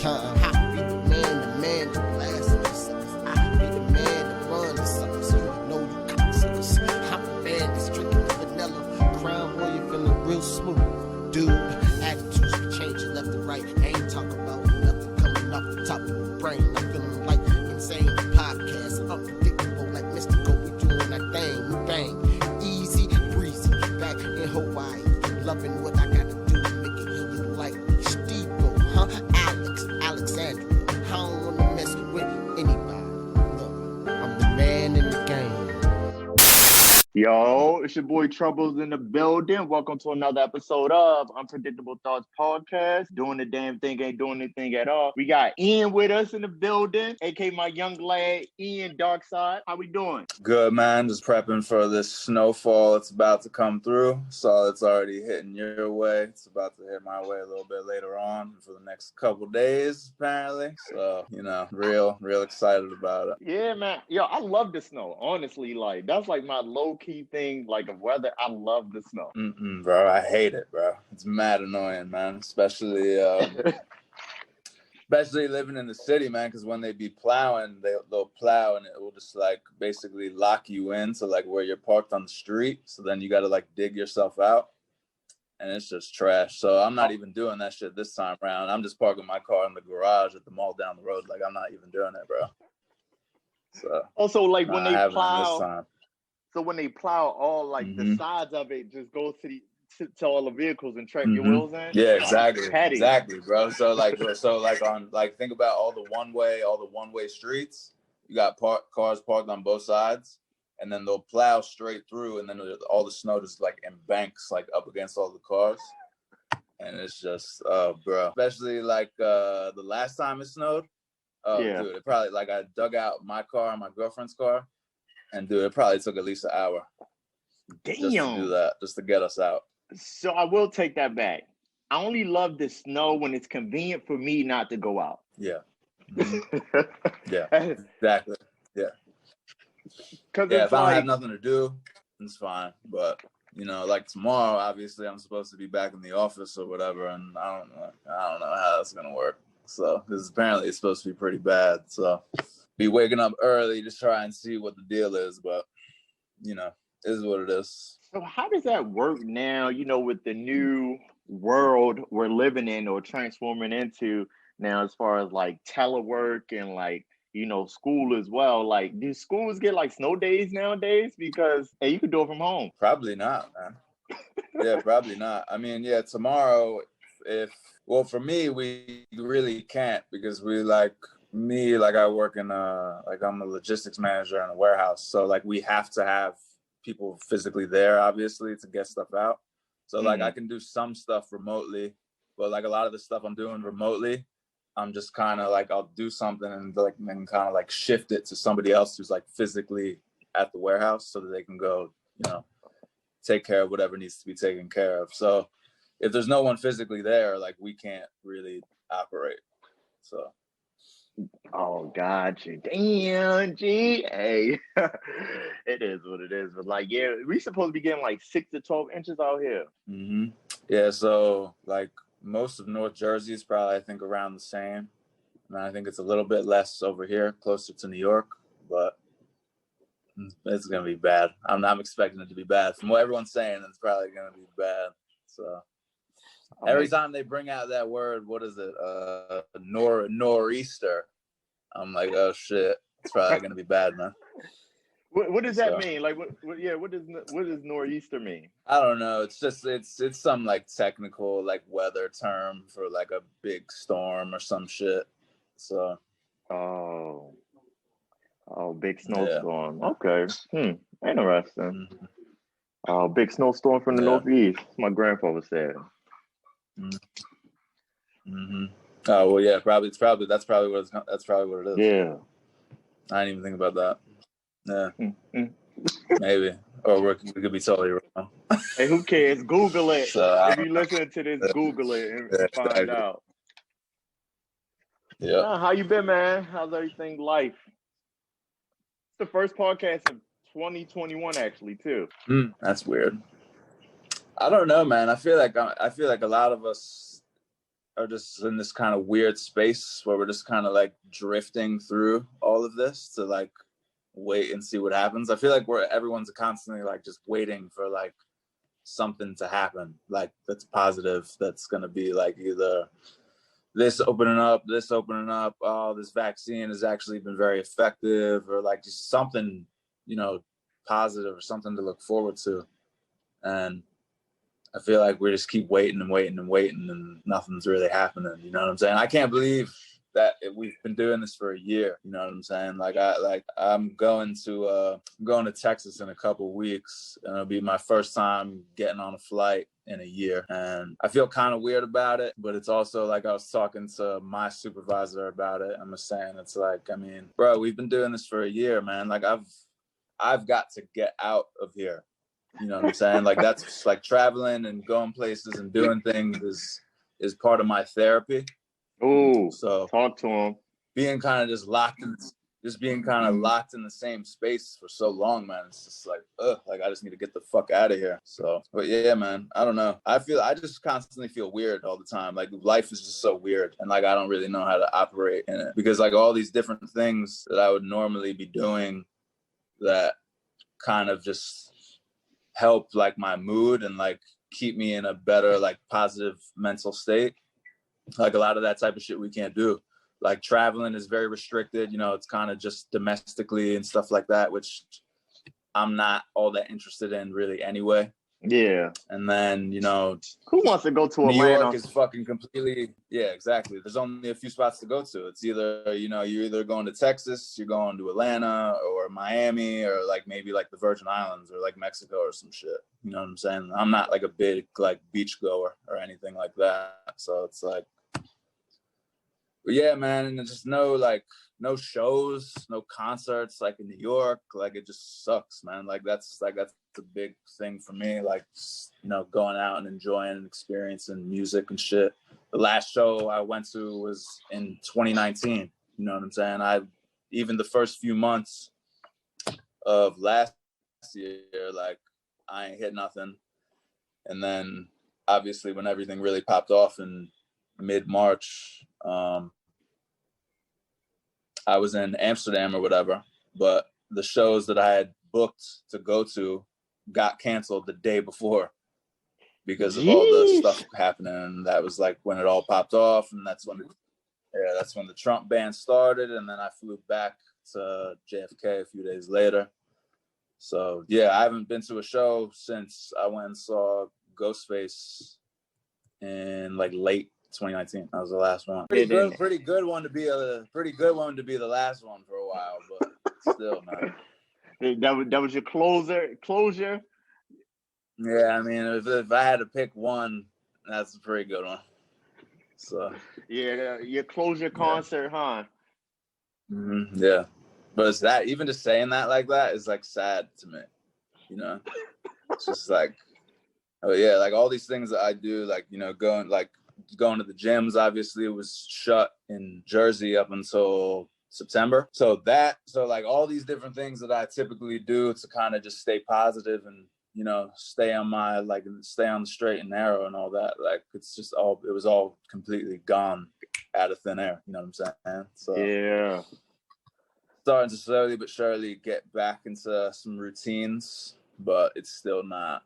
time. I be the man to blast the suckers. I be the man to run the suckers. You know you cocksuckers. I'm the man that's drinking vanilla. Crown Royal feeling real smooth. Dude, attitudes be changing left and right. I ain't talking about nothing coming off the top of the brain. I'm feeling like insane podcast. Unpredictable like mystical. We doing that thing. We bang. Easy breezy. Back in Hawaii. Loving what I gotta do to make it look like Steve, huh? Alexandria. I don't wanna mess with anybody. Look, I'm the man in the game. Yo, it's your boy Troubles in the building. Welcome to another episode of Unpredictable Thoughts Podcast. Doing the damn thing, ain't doing anything at all. We got Ian with us in the building, aka my young lad, Ian Darkside. How we doing? Good, man. Just prepping for this snowfall. It's about to come through. So it's already hitting your way. It's about to hit my way a little bit later on for the next couple days, apparently. So, you know, real excited about it. Yeah, man. Yo, I love the snow. Honestly, like that's like my low-key thing, like of weather. I love the snow. Bro, I hate it, bro. It's mad annoying, man. Especially living in the city, man, because when they be plowing, they'll plow and it will just like basically lock you in to like where you're parked on the street. So then you got to like dig yourself out and it's just trash. So I'm not even doing that shit this time around. I'm just parking my car in the garage at the mall down the road. Like I'm not even doing it, bro. So also, like when they plow, this time. So when they plow, all like the sides of it just goes to all the vehicles and track your wheels in. Yeah, exactly, bro. So on think about all the one-way streets. You got cars parked on both sides, and then they'll plow straight through, and then all the snow just like embanks like up against all the cars, and it's just bro. Especially like the last time it snowed. Yeah. Dude, it probably like I dug out my car and my girlfriend's car. And dude, it probably took at least an hour. Damn. Just to do that, just to get us out. So I will take that back. I only love the snow when it's convenient for me not to go out. Yeah. Yeah, exactly. Yeah. Because if I don't have nothing to do, it's fine. But you know, like tomorrow, obviously, I'm supposed to be back in the office or whatever, and I don't know how that's gonna work. So, because apparently it's supposed to be pretty bad. So. Be waking up early to try and see what the deal is, but you know, it is what it is. So how does that work now, you know, with the new world we're living in or transforming into now as far as like telework and like, you know, school as well? Like, do schools get like snow days nowadays? Because hey, you could do it from home. Probably not, man. Yeah, probably not. I mean, yeah, tomorrow, for me, we really can't because I work in I'm a logistics manager in a warehouse. So like we have to have people physically there, obviously, to get stuff out. So like I can do some stuff remotely, but like a lot of the stuff I'm doing remotely, I'm just kind of like, I'll do something and then kind of like shift it to somebody else who's like physically at the warehouse so that they can go, you know, take care of whatever needs to be taken care of. So if there's no one physically there, like we can't really operate. So. Oh, gotcha. Damn, G. Hey, it is what it is. But like, yeah, we supposed to be getting like 6 to 12 inches out here. Yeah, so like most of North Jersey is probably, I think, around the same. And I think it's a little bit less over here, closer to New York, but it's going to be bad. I'm expecting it to be bad. From what everyone's saying, it's probably going to be bad. So every time they bring out that word, what is it? Nor'easter. I'm like, oh shit, it's probably gonna be bad, man. What does that mean? Like, what does nor'easter mean? I don't know. It's just it's some like technical like weather term for like a big storm or some shit. So. Oh, big snowstorm. Yeah. Okay. Interesting. Oh, big snowstorm from the northeast. My grandfather said. Oh well, yeah, that's probably what it is. Yeah, I didn't even think about that. Yeah, maybe, or we could be totally wrong. Hey, who cares? Google it. So, if you listen to this, Google it and find out. Yeah. How you been, man? How's everything? Life. It's the first podcast of 2021, actually, too. That's weird. I don't know, man. I feel like a lot of us are just in this kind of weird space where we're just kind of like drifting through all of this to like wait and see what happens. I feel like everyone's constantly like just waiting for like something to happen, like that's positive, that's going to be like either this opening up, oh, this vaccine has actually been very effective, or like just something, you know, positive or something to look forward to. And I feel like we just keep waiting and waiting and waiting, and nothing's really happening. You know what I'm saying? I can't believe that we've been doing this for a year. You know what I'm saying? I'm going to Texas in a couple weeks, and it'll be my first time getting on a flight in a year. And I feel kind of weird about it, but it's also like I was talking to my supervisor about it. I'm just saying, it's like, I mean, bro, we've been doing this for a year, man. Like I've got to get out of here. You know what I'm saying? Like that's like traveling and going places and doing things is part of my therapy. Oh, so talk to him. Being kind of just locked in the same space for so long, man. It's just like, like I just need to get the fuck out of here. So, but yeah, man, I don't know. I just constantly feel weird all the time. Like life is just so weird, and like I don't really know how to operate in it, because like all these different things that I would normally be doing that kind of just help like my mood and like keep me in a better like positive mental state. Like a lot of that type of shit we can't do. Like traveling is very restricted, you know, it's kind of just domestically and stuff like that, which I'm not all that interested in really anyway. Yeah. And then, you know, who wants to go to New Atlanta? York is fucking completely, yeah, exactly. There's only a few spots to go to. It's either, you know, you're either going to Texas, you're going to Atlanta or Miami, or like maybe like the Virgin Islands or like Mexico or some shit. You know what I'm saying? I'm not like a big like beach goer or anything like that. So it's like, but yeah, man, and just no shows, no concerts like in New York. Like it just sucks, man. Like that's the big thing for me. Like, you know, going out and enjoying and experiencing music and shit. The last show I went to was in 2019. You know what I'm saying? Even the first few months of last year, like I ain't hit nothing. And then obviously when everything really popped off in mid-March, I was in Amsterdam or whatever, but the shows that I had booked to go to got canceled the day before because of all the stuff happening. And that was like when it all popped off, and that's when the Trump ban started. And then I flew back to JFK a few days later. So yeah, I haven't been to a show since I went and saw Ghostface in like late 2019. That was the last one. Pretty good one to be the last one for a while, but still, man. That was your closure. Yeah, I mean, if I had to pick one, that's a pretty good one. So yeah, your closure concert, huh? Mm-hmm, yeah, but it's that, even just saying that like that is like sad to me. You know, it's just like, oh yeah, like all these things that I do, like, you know, going to the gyms, obviously it was shut in Jersey up until September. So like all these different things that I typically do to kind of just stay positive and, you know, stay on the straight and narrow and all that. Like it was all completely gone out of thin air. You know what I'm saying? So yeah, starting to slowly but surely get back into some routines, but it's still not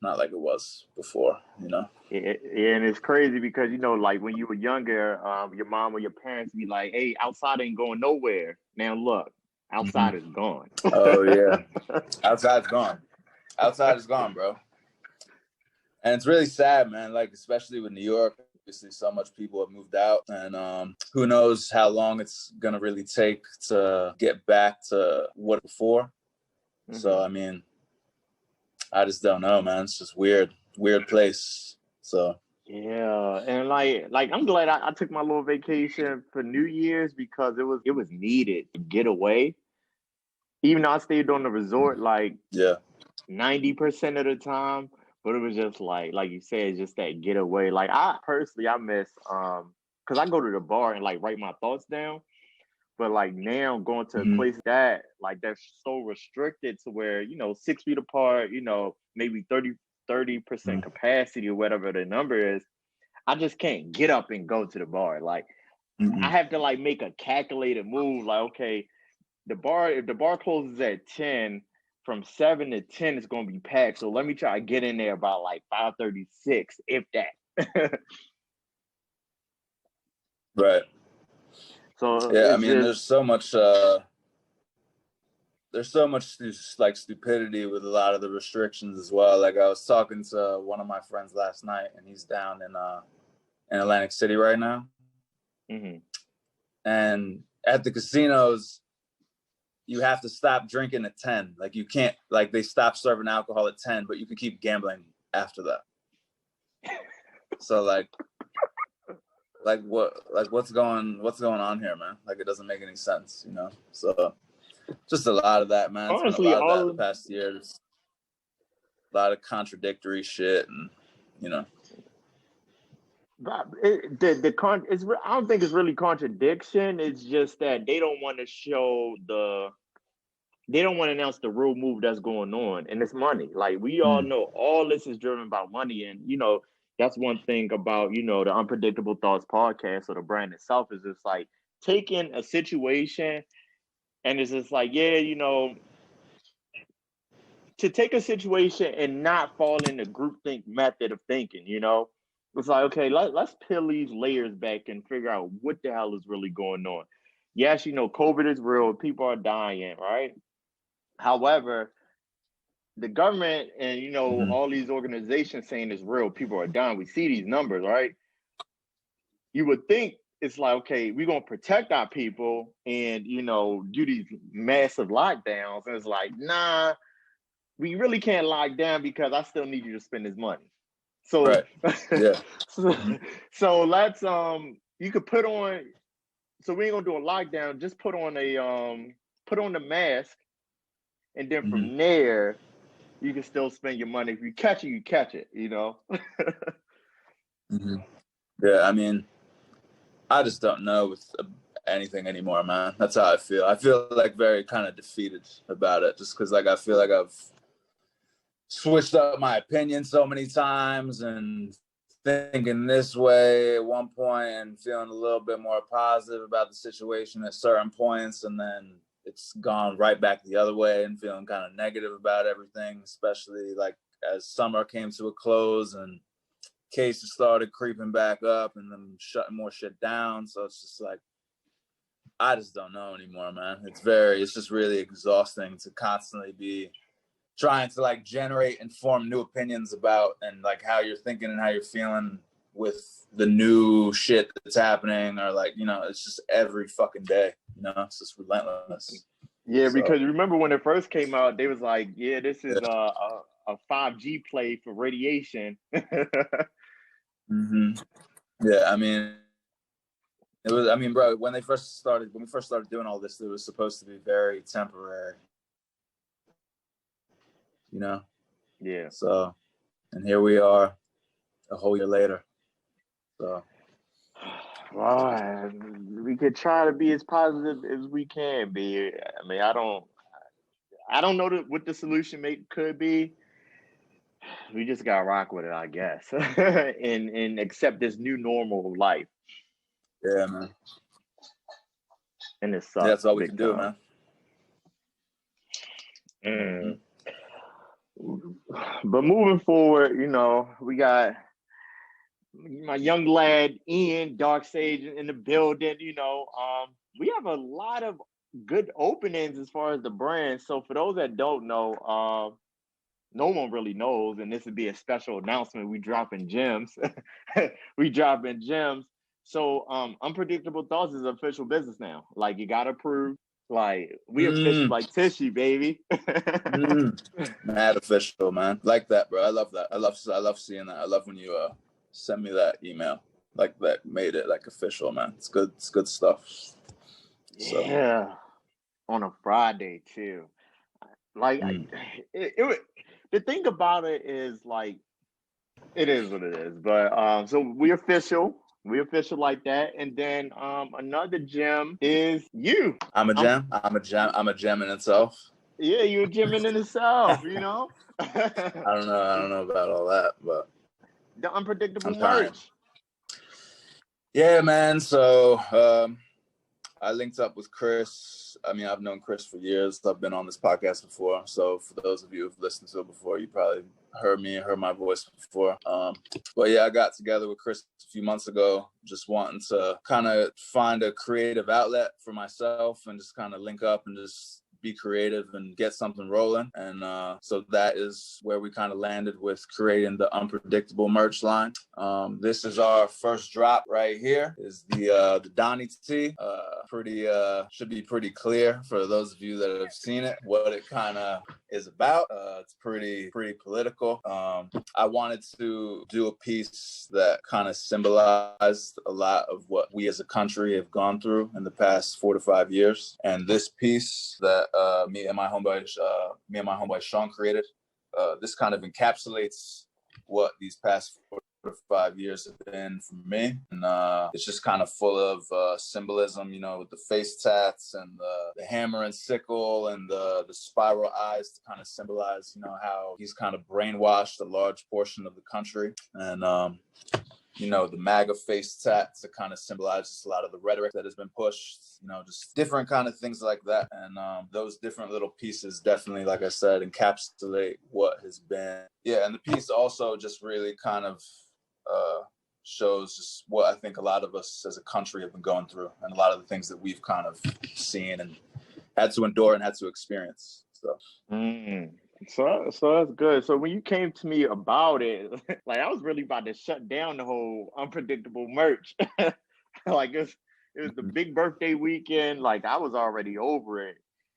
like it was before, you know. Yeah, and it's crazy because, you know, like when you were younger, your mom or your parents be like, "Hey, outside ain't going nowhere." Now look, outside is gone. Oh yeah, outside's gone. Outside is gone, bro. And it's really sad, man. Like especially with New York, obviously so much people have moved out, and who knows how long it's gonna really take to get back to what before. Mm-hmm. So I mean, I just don't know, man. It's just weird place. So yeah, and like I'm glad I took my little vacation for New Year's because it was needed to get away. Even though I stayed on the resort like 90% of the time, but it was just like you said, just that getaway. Like I miss because I go to the bar and like write my thoughts down. But like now going to a place that's so restricted to where, you know, 6 feet apart, you know, maybe 30% capacity or whatever the number is. I just can't get up and go to the bar. Like I have to like make a calculated move. Like, okay, if the bar closes at 10, from 7 to 10 it's gonna be packed. So let me try to get in there about like 5:36, if that. Right. So Yeah, I it's mean, just there's so much like stupidity with a lot of the restrictions as well. Like I was talking to one of my friends last night, and he's down in Atlantic City right now. And at the casinos, you have to stop drinking at 10. Like you can't, like they stop serving alcohol at 10, but you can keep gambling after that. So what's going on here, man? Like it doesn't make any sense, you know? So just a lot of that, man. It's been a honestly lot of that the past years. A lot of contradictory shit, and you know. I don't think it's really contradiction. It's just that they don't want to they don't want to announce the real move that's going on, and it's money. Like we all know, all this is driven by money, and you know that's one thing about the Unpredictable Thoughts podcast or the brand itself is just like taking a situation, and it's just like to take a situation and not fall in the groupthink method of thinking. It's like, okay, let's peel these layers back and figure out what the hell is really going on. Yes, COVID is real. People are dying, right? However, the government and all these organizations saying it's real, people are dying. We see these numbers, right? You would think it's like, okay, we're gonna protect our people and do these massive lockdowns. And it's like, nah, we really can't lock down because I still need you to spend this money. So right. Yeah. so let's you could put on, so we ain't gonna do a lockdown, just put on the mask, and then from there you can still spend your money. If you catch it, you catch it, Yeah, I mean, I just don't know with anything anymore, man. That's how I feel. I feel like very kind of defeated about it, just because like I feel like I've switched up my opinion so many times and thinking this way at one point and feeling a little bit more positive about the situation at certain points, and then it's gone right back the other way and feeling kind of negative about everything, especially like as summer came to a close and cases started creeping back up and then shutting more shit down. So it's just like, I just don't know anymore, man. It's just really exhausting to constantly be trying to like generate and form new opinions about and like how you're thinking and how you're feeling with the new shit that's happening, or like, it's just every fucking day, it's just relentless. Yeah, so. Because remember when it first came out, they was like, yeah, this is a 5G play for radiation. Yeah, I mean, bro, when we first started doing all this, it was supposed to be very temporary. Yeah. So, and here we are a whole year later. So, well, we could try to be as positive as we can be. I mean, I don't know what the solution could be. We just gotta rock with it, I guess, and accept this new normal of life. Yeah, man. And it sucks. Yeah, that's all we can do, man. But moving forward, we got my young lad Ian Dark Sage in the building. We have a lot of good openings as far as the brand. So for those that don't know, no one really knows, and this would be a special announcement. We dropping gems. So Unpredictable Thoughts is an official business now. Like, you got approved. Like, we official like Tishy, baby. Mad official, man. Like that, bro. I love that. I love seeing that. I love when you send me that email. Like, that made it like official, man. It's good. It's good stuff. So. Yeah. On a Friday too. Like the thing about it is, like, it is what it is. But so we official like that. And then another gem is you. I'm a gem. I'm a gem in itself. Yeah, you're a gem in itself, I don't know about all that, but the Unpredictable merch. Yeah, man. So I linked up with Chris. I mean, I've known Chris for years. I've been on this podcast before. So for those of you who've listened to it before, you probably heard my voice before. But yeah, I got together with Chris a few months ago, just wanting to kind of find a creative outlet for myself and just kind of link up and just be creative and get something rolling. And so that is where we kind of landed with creating the Unpredictable merch line. This is our first drop right here, is the Donnie Tee. Should be pretty clear for those of you that have seen it, what it kind of is about. It's pretty political. I wanted to do a piece that kind of symbolized a lot of what we as a country have gone through in the past 4 to 5 years. And this piece that me and my homeboy Sean created, this kind of encapsulates what these past 4 to 5 years have been for me. And it's just kind of full of symbolism, you know, with the face tats and the hammer and sickle and the spiral eyes to kind of symbolize, you know, how he's kind of brainwashed a large portion of the country. And you know, the MAGA face tat to kind of symbolize a lot of the rhetoric that has been pushed, you know, just different kind of things like that. And those different little pieces definitely, like I said, encapsulate what has been. Yeah, and the piece also just really kind of shows just what I think a lot of us as a country have been going through and a lot of the things that we've kind of seen and had to endure and had to experience. So. So that's good. So when you came to me about it, like I was really about to shut down the whole Unpredictable merch. Like it was the big birthday weekend. Like I was already over it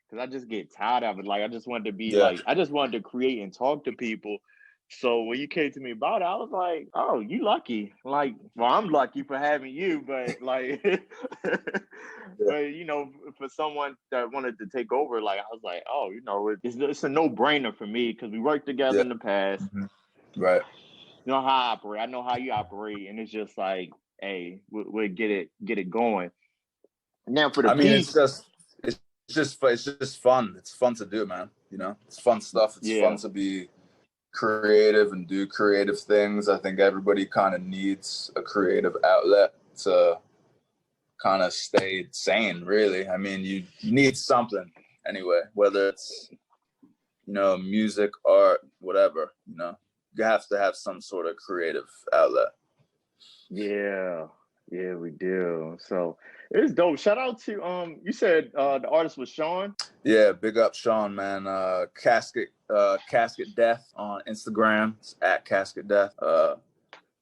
because I just get tired of it. Like I just wanted to be I just wanted to create and talk to people. So when you came to me about it, I was like, "Oh, you lucky!" Like, well, I'm lucky for having you, but like, but you know, for someone that wanted to take over, like, I was like, "Oh, you know, it's a no-brainer for me because we worked together in the past." Right. You know how I operate. I know how you operate, and it's just like, hey, we'll get it going. Now for the piece, it's just fun. It's fun to do, man. You know, it's fun stuff. It's fun to be creative and do creative things. I think everybody kind of needs a creative outlet to kind of stay sane, really. I mean, you need something anyway, whether it's, you know, music, art, whatever, you know, you have to have some sort of creative outlet. Yeah, we do. So it's dope. Shout out to you said the artist was Sean. Yeah, big up Sean, man. Casket Death on Instagram. It's at Casket Death. I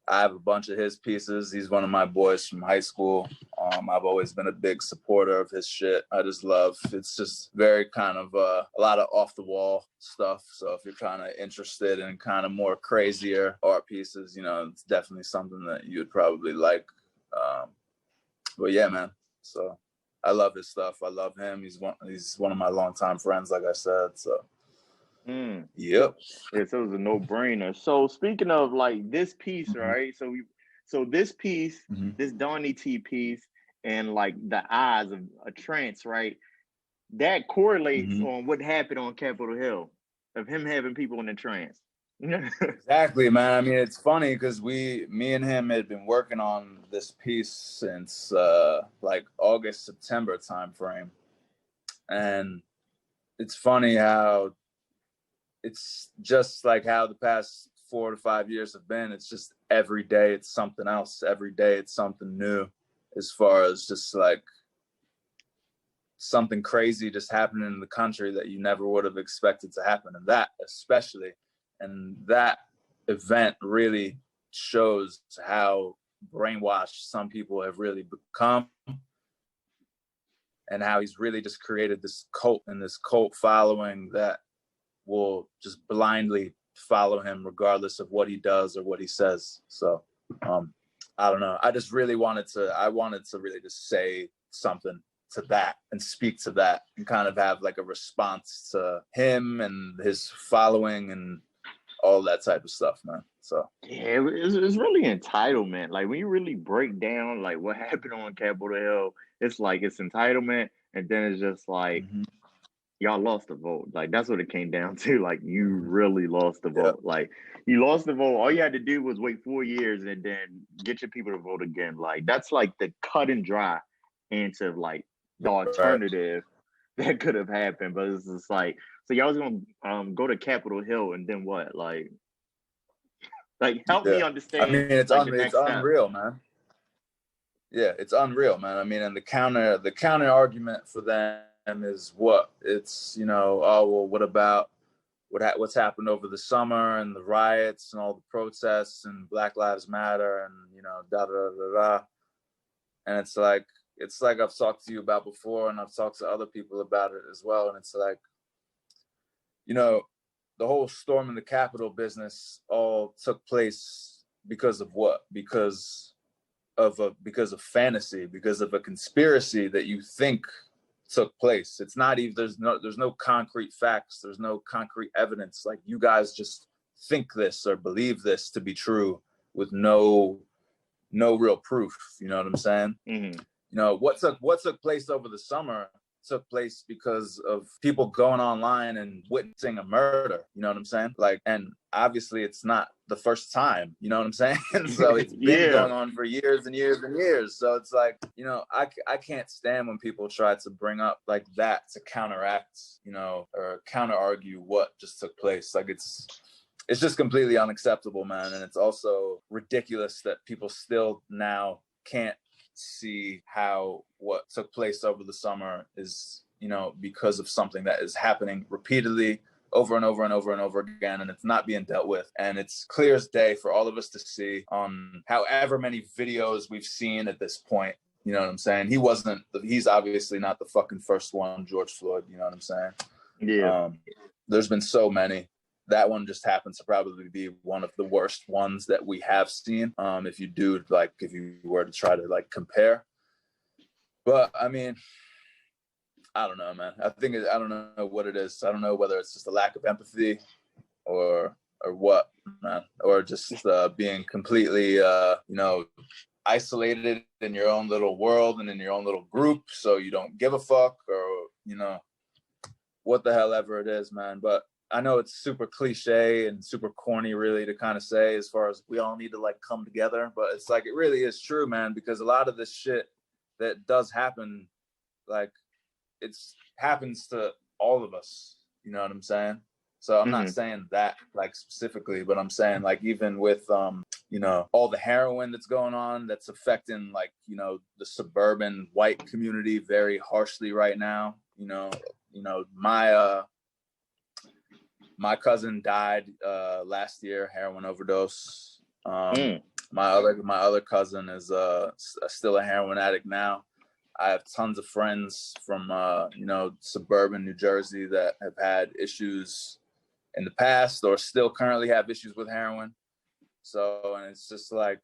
have a bunch of his pieces. He's one of my boys from high school. I've always been a big supporter of his shit. I just love, it's just very kind of a lot of off the wall stuff. So if you're kind of interested in kind of more crazier art pieces, you know, it's definitely something that you would probably like. But yeah, man. So I love his stuff. I love him. He's one of my longtime friends, like I said. So yep. Yeah, so it was a no-brainer. So speaking of like this piece, right? So this piece, this Donnie Tee piece, and like the eyes of a trance, right? That correlates on what happened on Capitol Hill of him having people in a trance. Exactly, man. I mean, it's funny because me and him had been working on this piece since like August, September timeframe. And it's funny how it's just like how the past 4 to 5 years have been. It's just every day it's something else. Every day it's something new, as far as just like something crazy just happening in the country that you never would have expected to happen. And that especially, and that event really shows how brainwashed some people have really become, and how he's really just created this cult and this cult following that will just blindly follow him regardless of what he does or what he says. So I don't know. I just really wanted to really just say something to that and speak to that and kind of have like a response to him and his following and all that type of stuff, man. So yeah, it's really entitlement. Like when you really break down like what happened on Capitol Hill, it's like it's entitlement, and then it's just like y'all lost the vote. Like that's what it came down to. Like you really lost the vote. Like you lost the vote. All you had to do was wait 4 years and then get your people to vote again. Like that's like the cut and dry answer of like the alternative that could have happened. But it's just like, so y'all was gonna go to Capitol Hill and then what? Like help me understand. I mean, it's like, it's unreal, man. Yeah, it's unreal, man. I mean, and the counter argument for them is what? It's, you know, oh well, what about what's happened over the summer and the riots and all the protests and Black Lives Matter and, you know, da da da da. And it's like I've talked to you about before, and I've talked to other people about it as well. And it's like, you know, the whole storming the Capitol business all took place because of what? Because of fantasy, because of a conspiracy that you think took place. It's not even, there's no concrete facts, there's no concrete evidence. Like you guys just think this or believe this to be true with no real proof. You know what I'm saying? Mm-hmm. You know, what took place over the summer took place because of people going online and witnessing a murder. You know what I'm saying? Like, and obviously it's not the first time, you know what I'm saying? So it's been going on for years and years and years. So it's like, you know, I can't stand when people try to bring up like that to counteract, you know, or counter argue what just took place. Like it's just completely unacceptable, man. And it's also ridiculous that people still now can't see how what took place over the summer is, you know, because of something that is happening repeatedly over and over and over and over again, and it's not being dealt with. And it's clear as day for all of us to see on however many videos we've seen at this point. You know what I'm saying? He's obviously not the fucking first one, George Floyd, you know what I'm saying? Yeah. There's been so many. That one just happens to probably be one of the worst ones that we have seen. If you were to try to like compare, but I mean, I don't know, man. I don't know what it is. I don't know whether it's just a lack of empathy or what, man, or just being completely, you know, isolated in your own little world and in your own little group, so you don't give a fuck, or, you know, what the hell ever it is, man. But I know it's super cliche and super corny really to kind of say, as far as we all need to like come together, but it's like, it really is true, man, because a lot of this shit that does happen, like it happens to all of us, you know what I'm saying? So I'm not saying that like specifically, but I'm saying like even with, you know, all the heroin that's going on, that's affecting like, you know, the suburban white community very harshly right now. You know, my cousin died last year, heroin overdose. My other cousin is still a heroin addict now. I have tons of friends from you know, suburban New Jersey that have had issues in the past or still currently have issues with heroin. So, and it's just like,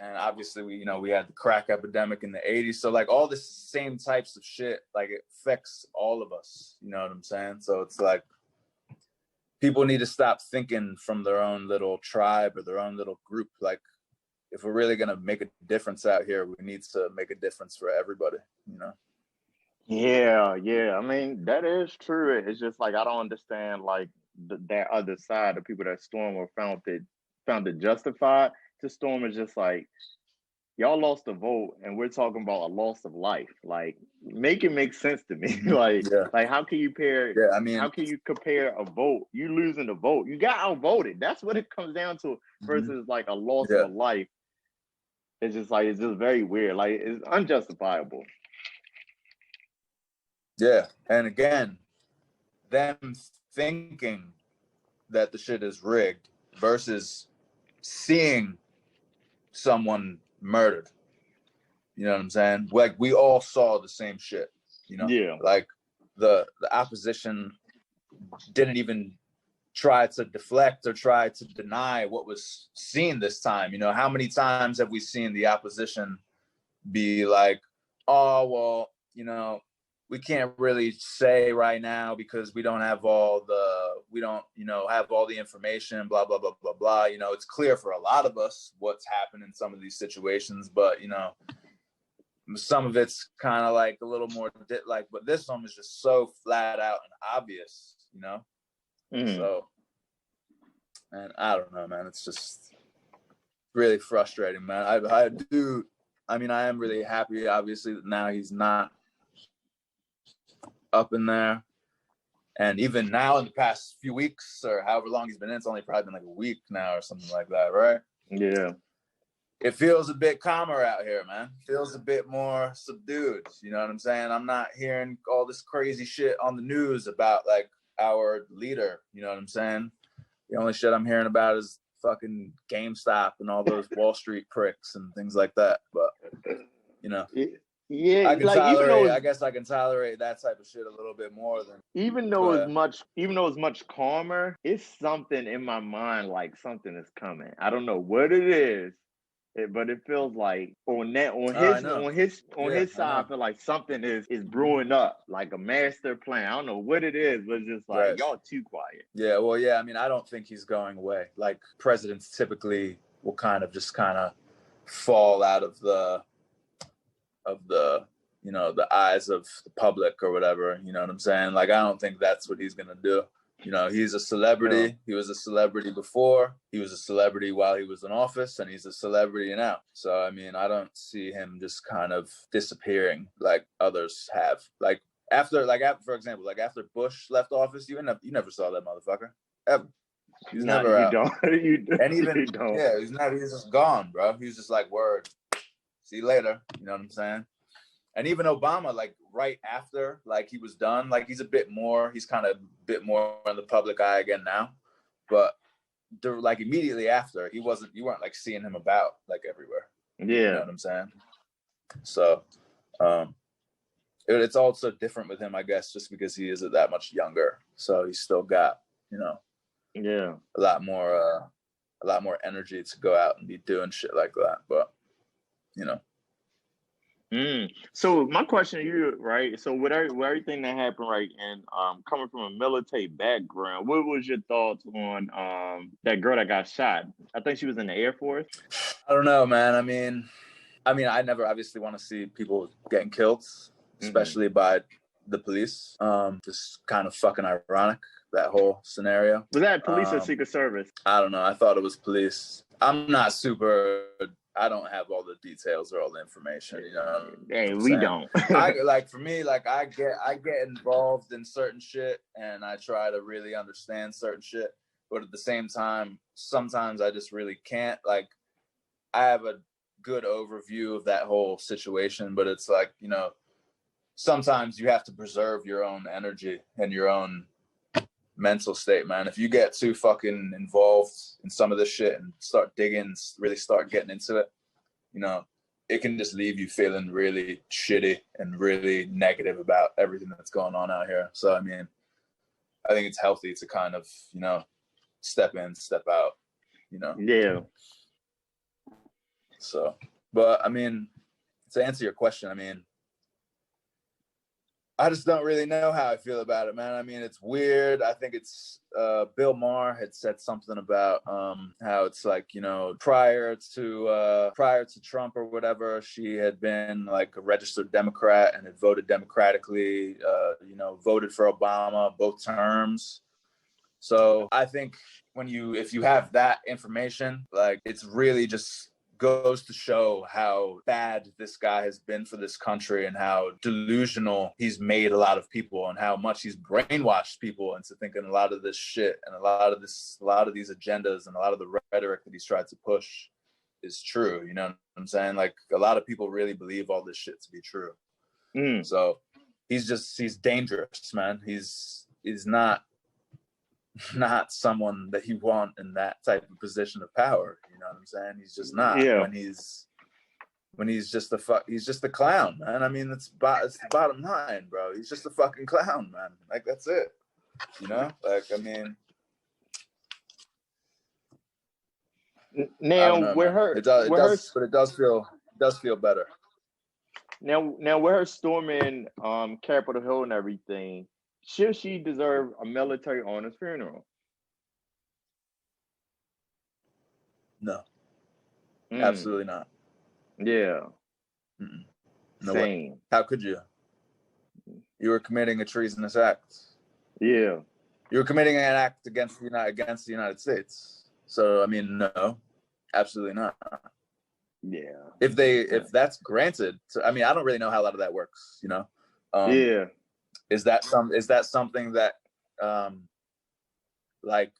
and obviously we had the crack epidemic in the 80s. So like all the same types of shit, like it affects all of us, you know what I'm saying? So it's like, people need to stop thinking from their own little tribe or their own little group. Like, if we're really going to make a difference out here, we need to make a difference for everybody, you know? Yeah. I mean, that is true. It's just like, I don't understand like that other side, the people that storm or found it justified to storm. Is just like, y'all lost the vote and we're talking about a loss of life. Like, make it make sense to me. Like how can you compare a vote? You losing the vote. You got outvoted. That's what it comes down to versus like a loss of a life. It's just very weird. Like, it's unjustifiable. Yeah. And again, them thinking that the shit is rigged versus seeing someone murdered. You know what I'm saying? Like, we all saw the same shit, you know? Yeah. Like the opposition didn't even try to deflect or try to deny what was seen this time. You know, how many times have we seen the opposition be like, oh, well, you know, we can't really say right now because we don't have all the information, blah, blah, blah, blah, blah. You know, it's clear for a lot of us what's happened in some of these situations, but, you know, some of it's kind of like a little more like, but this one is just so flat out and obvious, you know. So, and I don't know, man. It's just really frustrating, man. I mean, I am really happy, obviously, that now he's not up in there. And even now, in the past few weeks or however long he's been in, it's only probably been like a week now or something like that, right? Yeah. It feels a bit calmer out here, man. Feels a bit more subdued. You know what I'm saying? I'm not hearing all this crazy shit on the news about like our leader. You know what I'm saying? The only shit I'm hearing about is fucking GameStop and all those Wall Street pricks and things like that. But you know, yeah, I can like tolerate. I guess I can tolerate that type of shit a little bit more than. Even though it's much calmer, it's something in my mind like something is coming. I don't know what it is, but it feels like on his side, I feel like something is brewing up, like a master plan. I don't know what it is, but it's just like y'all too quiet. Yeah, well, yeah. I mean, I don't think he's going away. Like presidents typically will kind of fall out of the you know, the eyes of the public or whatever. You know what I'm saying? Like, I don't think that's what he's gonna do. You know, he's a celebrity. Yeah. He was a celebrity before. He was a celebrity while he was in office, and he's a celebrity now. So, I mean, I don't see him just kind of disappearing like others have. Like after, for example, like after Bush left office, you never saw that motherfucker ever. He's never out. And even yeah, he's just gone, bro. He's just like, word, see you later. You know what I'm saying? And even Obama, like right after, like he was done, like he's kind of a bit more in the public eye again now. But like immediately after, you weren't like seeing him about like everywhere. Yeah. You know what I'm saying? So it's also different with him, I guess, just because he is that much younger. So he's still got, you know, a lot more energy to go out and be doing shit like that. But, you know. So my question to you, right? So with everything that happened, right, and coming from a military background, what was your thoughts on that girl that got shot? I think she was in the Air Force. I don't know, man. I mean, I never obviously want to see people getting killed, especially by the police. Just kind of fucking ironic, that whole scenario. Was that police or Secret Service? I don't know. I thought it was police. I don't have all the details or all the information, you know. Hey, we don't. For me, like I get involved in certain shit and I try to really understand certain shit, but at the same time, sometimes I just really can't. Like, I have a good overview of that whole situation, but it's like, you know, sometimes you have to preserve your own energy and your own mental state, man. If you get too fucking involved in some of this shit and start digging, really start getting into it, you know, it can just leave you feeling really shitty and really negative about everything that's going on out here. So, I mean, I think it's healthy to kind of, you know, step in, step out, you know. Yeah. So, but I mean, to answer your question, I mean, I just don't really know how I feel about it, man. I mean, it's weird. I think it's Bill Maher had said something about how it's like, you know, prior to Trump or whatever, she had been like a registered Democrat and had voted democratically, you know, voted for Obama both terms. So I think if you have that information, like, it's really just goes to show how bad this guy has been for this country and how delusional he's made a lot of people and how much he's brainwashed people into thinking a lot of this shit and a lot of these agendas and a lot of the rhetoric that he's tried to push is true. You know what I'm saying? Like, a lot of people really believe all this shit to be true. So he's dangerous, man. He's not someone that you want in that type of position of power. You know what I'm saying? He's just not. Yeah. When he's just a clown, man. I mean, it's the bottom line, bro. He's just a fucking clown, man. Like, that's it. You know? Like, I mean, now it does feel better. Now with her storming Capitol Hill and everything, should she deserve a military honors funeral? No. Absolutely not. Yeah. No way. insane. How could you? You were committing a treasonous act. Yeah. You were committing an act against the United States. So I mean, no, absolutely not. Yeah. If that's granted, I mean, I don't really know how a lot of that works. You know. Yeah. Is that something that like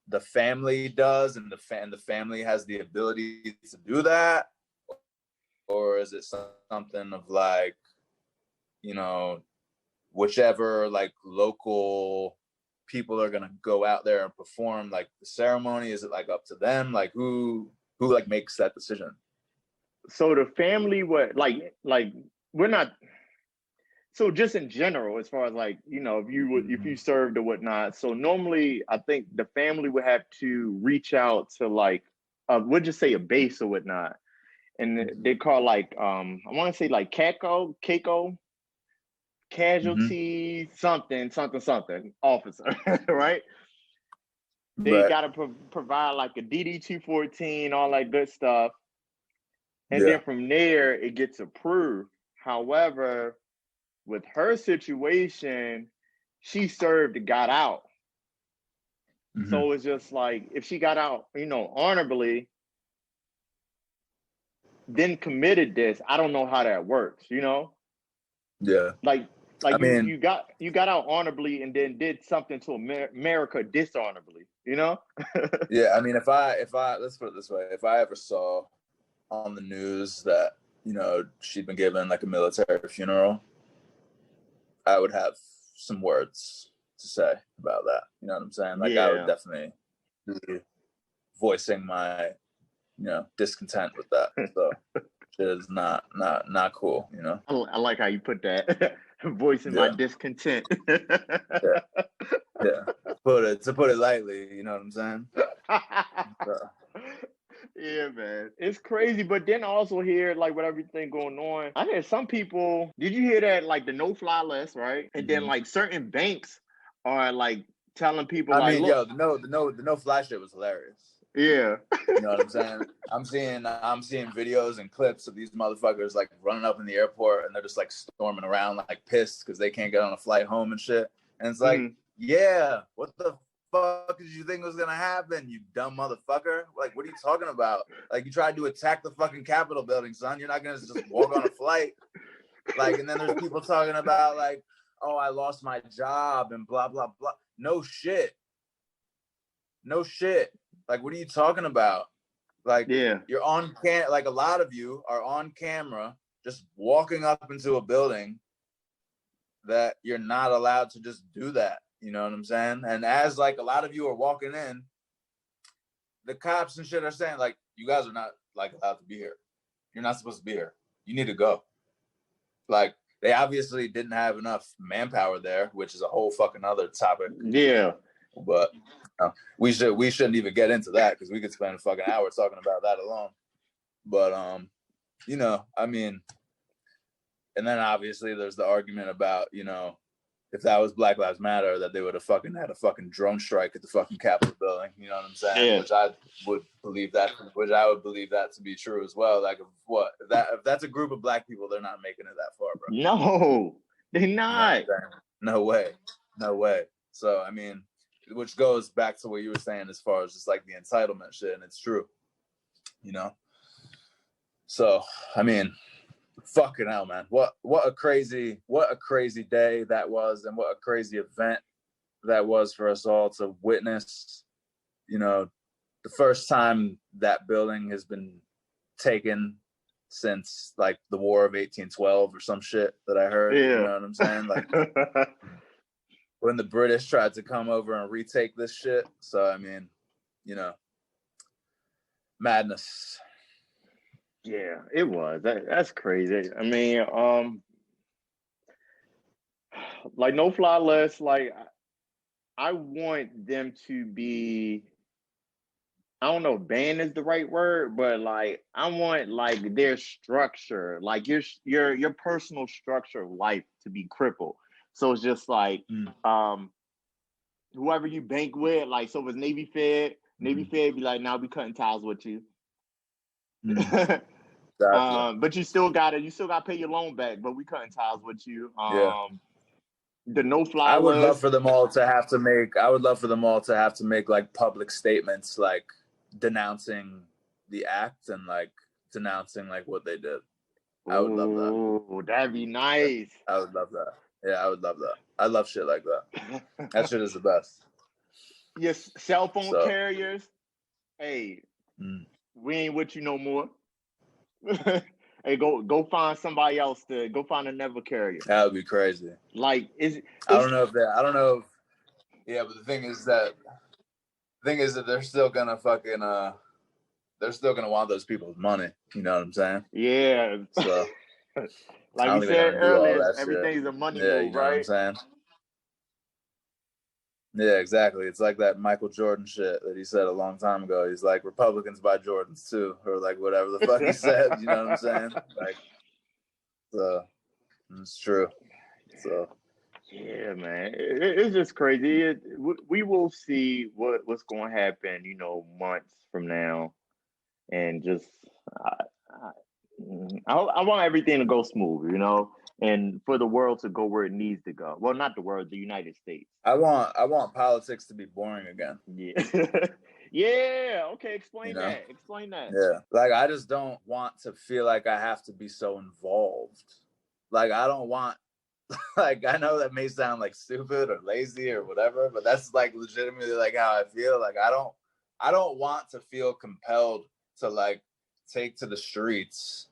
the family does, and the family has the ability to do that, or is it something of like, you know, whichever like local people are gonna go out there and perform like the ceremony? Is it like up to them? Like who like makes that decision? So the family would like we're not. So just in general, as far as like, you know, if you served or whatnot. So normally, I think the family would have to reach out to like, we'll just say a base or whatnot, and they call like I want to say like Keiko casualty something officer, right? They Right. got to provide like a DD 214, all that good stuff, and Yeah. then from there it gets approved. However, with her situation, she served and got out. So it's just like, if she got out, you know, honorably, then committed this, I don't know how that works, you know? Yeah. Like I mean, you got out honorably and then did something to America dishonorably, you know? yeah, I mean, if I let's put it this way, if I ever saw on the news that, you know, she'd been given like a military funeral, I would have some words to say about that. You know what I'm saying? Like, I would definitely be voicing my, you know, discontent with that. So it is not cool, you know? I like how you put that. Voicing my discontent. Yeah. To put it lightly, you know what I'm saying? So. Yeah, man, it's crazy. But then also here, like with everything going on, I hear some people. Did you hear that? Like the no-fly list, right? And then like certain banks are like telling people, I like, mean, look, the no fly shit was hilarious. Yeah. You know what I'm saying? I'm seeing videos and clips of these motherfuckers like running up in the airport, and they're just like storming around like pissed because they can't get on a flight home and shit. And it's like, yeah, what the fuck did you think was gonna happen, you dumb motherfucker? Like, what are you talking about? Like, you tried to attack the fucking Capitol building, son. You're not gonna just walk on a flight. Like, and then there's people talking about like, oh, I lost my job and blah blah blah. No shit. Like, what are you talking about? Like, you're on like a lot of you are on camera just walking up into a building that you're not allowed to just do that. You know what I'm saying? And as like a lot of you are walking in, the cops and shit are saying like, you guys are not like allowed to be here. You're not supposed to be here. You need to go. Like, they obviously didn't have enough manpower there, which is a whole fucking other topic. Yeah. But we shouldn't even get into that because we could spend a fucking hour talking about that alone. But you know, I mean, and then obviously there's the argument about, you know, if that was Black Lives Matter, that they would have fucking had a fucking drone strike at the fucking Capitol building. You know what I'm saying? Yeah. Which I would believe that to be true as well. Like, if that's a group of black people, they're not making it that far, bro. No, they're not. No way. So I mean, which goes back to what you were saying as far as just like the entitlement shit, and it's true, you know. So I mean, fucking hell, man. What a crazy day that was, and what a crazy event that was for us all to witness. You know, the first time that building has been taken since like the War of 1812 or some shit that I heard. You know what I'm saying? Like when the British tried to come over and retake this shit. So I mean, you know, madness. Yeah, it was. That's crazy. I mean, like no fly list, like I want them to be, I don't know if ban is the right word, but like I want like their structure, like your personal structure of life to be crippled. So it's just like whoever you bank with, like so if it's Navy Fed be like, now we cutting ties with you. Gotcha. But you still gotta pay your loan back. But we cutting ties with you. Yeah. The no fly I would love list. for them all to have to make like public statements, like denouncing the act and like denouncing like what they did. I would love that. Oh, that'd be nice. I would love that. Yeah, I would love that. I love shit like that. That shit is the best. Your cell phone carriers. Hey, we ain't with you no more. Hey, go find somebody else to go find another carrier. That would be crazy. Like, I don't know. Yeah, but the thing is that they're still gonna fucking they're still gonna want those people's money. You know what I'm saying? Yeah. So like you said earlier, everything's a money move, you know right? what I'm saying? Yeah, exactly. It's like that Michael Jordan shit that he said a long time ago. He's like, Republicans buy Jordans too, or like whatever the fuck he said. You know what I'm saying? Like, so it's true. So yeah, man, it's just crazy. We will see what's going to happen, you know, months from now, and just I want everything to go smooth, you know, and for the world to go where it needs to go. Well, not the world, the United States. I want politics to be boring again. Yeah. Yeah. Okay. Explain that. Explain that. Yeah. Like, I just don't want to feel like I have to be so involved. Like, I don't want, like, I know that may sound like stupid or lazy or whatever, but that's like legitimately like how I feel. Like, I don't want to feel compelled to like take to the streets.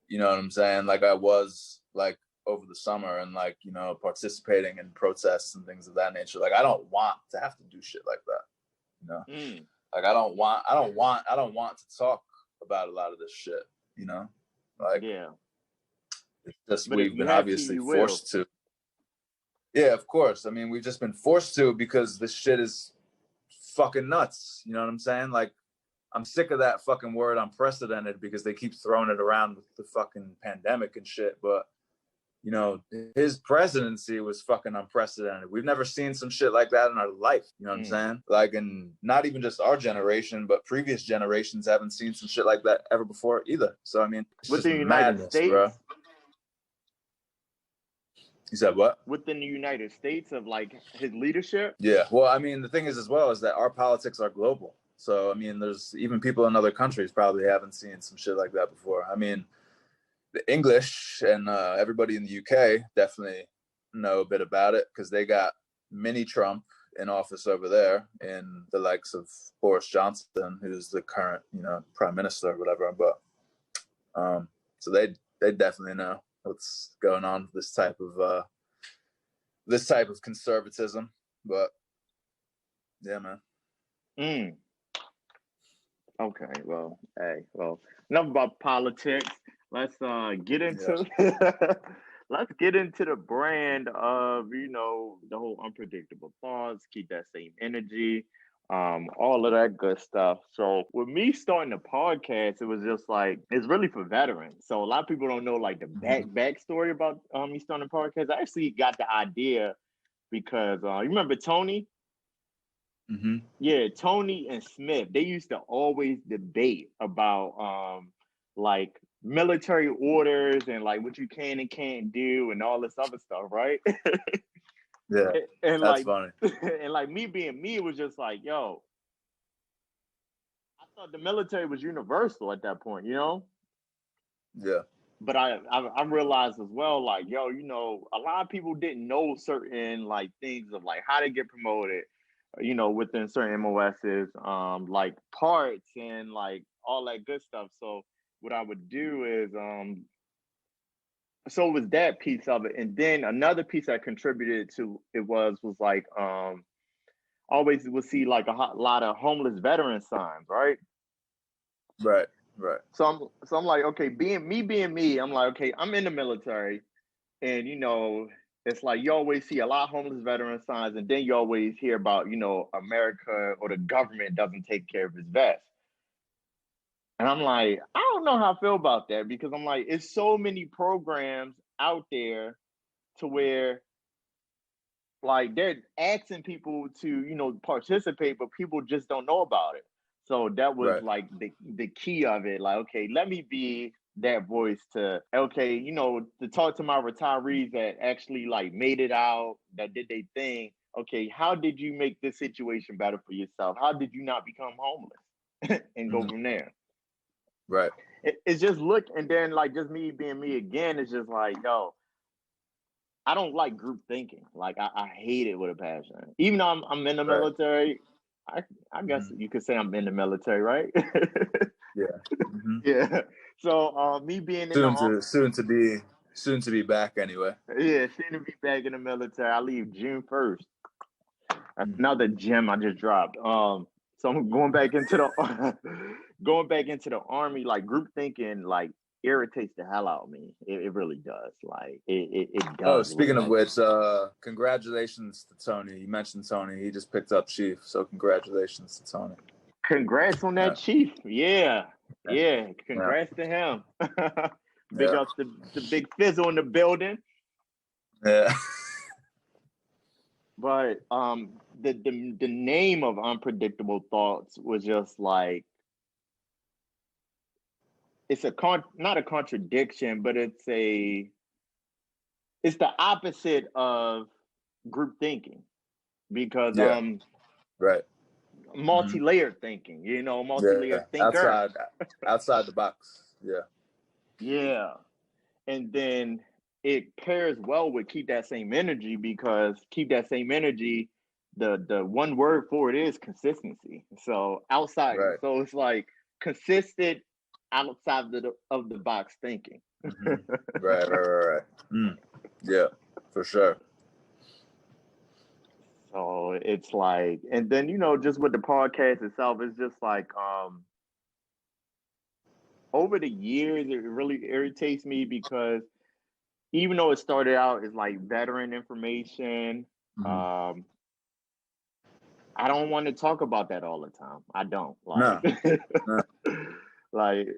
You know what I'm saying? Like I was like over the summer and like, you know, participating in protests and things of that nature. Like, I don't want to have to do shit like that. You know, like I don't want to talk about a lot of this shit, you know, like, yeah, it's just, we've been obviously forced to. Yeah, of course. I mean, we've just been forced to because this shit is fucking nuts. You know what I'm saying? Like, I'm sick of that fucking word unprecedented because they keep throwing it around with the fucking pandemic and shit. But, you know, his presidency was fucking unprecedented. We've never seen some shit like that in our life. You know what I'm saying? Like, and not even just our generation, but previous generations haven't seen some shit like that ever before either. So, I mean, it's with just the United States, bro. You said what? Within the United States of like his leadership? Yeah. Well, I mean, the thing is as well is that our politics are global. So, I mean, there's even people in other countries probably haven't seen some shit like that before. I mean, the English and everybody in the UK definitely know a bit about it because they got mini Trump in office over there in the likes of Boris Johnson, who's the current, you know, prime minister or whatever. But so they definitely know what's going on with this type of conservatism. But yeah, man. Okay, well, hey, well, enough about politics. Let's get into let's get into the brand of, you know, the whole unpredictable thoughts, keep that same energy, all of that good stuff. So with me starting the podcast, it was just like, it's really for veterans. So a lot of people don't know like the backstory about me starting the podcast. I actually got the idea because you remember Tony? Yeah, Tony and Smith, they used to always debate about like military orders and like what you can and can't do and all this other stuff, right? Yeah, and that's like funny. And like me being me, it was just like, yo, I thought the military was universal at that point, you know? Yeah. But I realized as well, like, yo, you know, a lot of people didn't know certain like things of like how to get promoted, you know, within certain MOSs, like parts and like all that good stuff. So what I would do is, so it was that piece of it, and then another piece that contributed to it was like, always would see like a lot of homeless veteran signs, right? Right. So I'm like, okay, being me, I'm like, okay, I'm in the military, and you know, it's like you always see a lot of homeless veteran signs, and then you always hear about, you know, America or the government doesn't take care of its vets. And I'm like, I don't know how I feel about that because I'm like, it's so many programs out there to where like they're asking people to, you know, participate, but people just don't know about it. So that was like the key of it. Like, okay, let me be that voice to, okay, you know, to talk to my retirees that actually like made it out, that did their thing. Okay, how did you make this situation better for yourself? How did you not become homeless? And go from there. Right. It's just look, and then like just me being me again, it's just like, yo, I don't like group thinking. Like I hate it with a passion. Even though I'm in the military, I guess you could say I'm in the military, right? Yeah. Yeah. So me being in soon to be back anyway. Yeah, soon to be back in the military. I leave June 1st. Another gem I just dropped. So I'm going back into the going back into the army. Like group thinking, like irritates the hell out of me. It really does. Like it does. Oh, speaking of which, congratulations to Tony. You mentioned Tony. He just picked up Chief, so congratulations to Tony. Congrats on that, Chief. Yeah. Congrats to him. Big up the big fizzle in the building. Yeah. But the name of Unpredictable Thoughts was just like, it's not a contradiction, but it's the opposite of group thinking, because multi-layered thinking, you know, multi-layered thinker. Outside the box. Yeah. And then it pairs well with keep that same energy, because keep that same energy, the one word for it is consistency. So outside, so it's like consistent outside of the box thinking. Right. Yeah, for sure. So it's like, and then, you know, just with the podcast itself, it's just like, over the years, it really irritates me, because even though it started out as like veteran information, I don't want to talk about that all the time. I don't. Like, no. Like,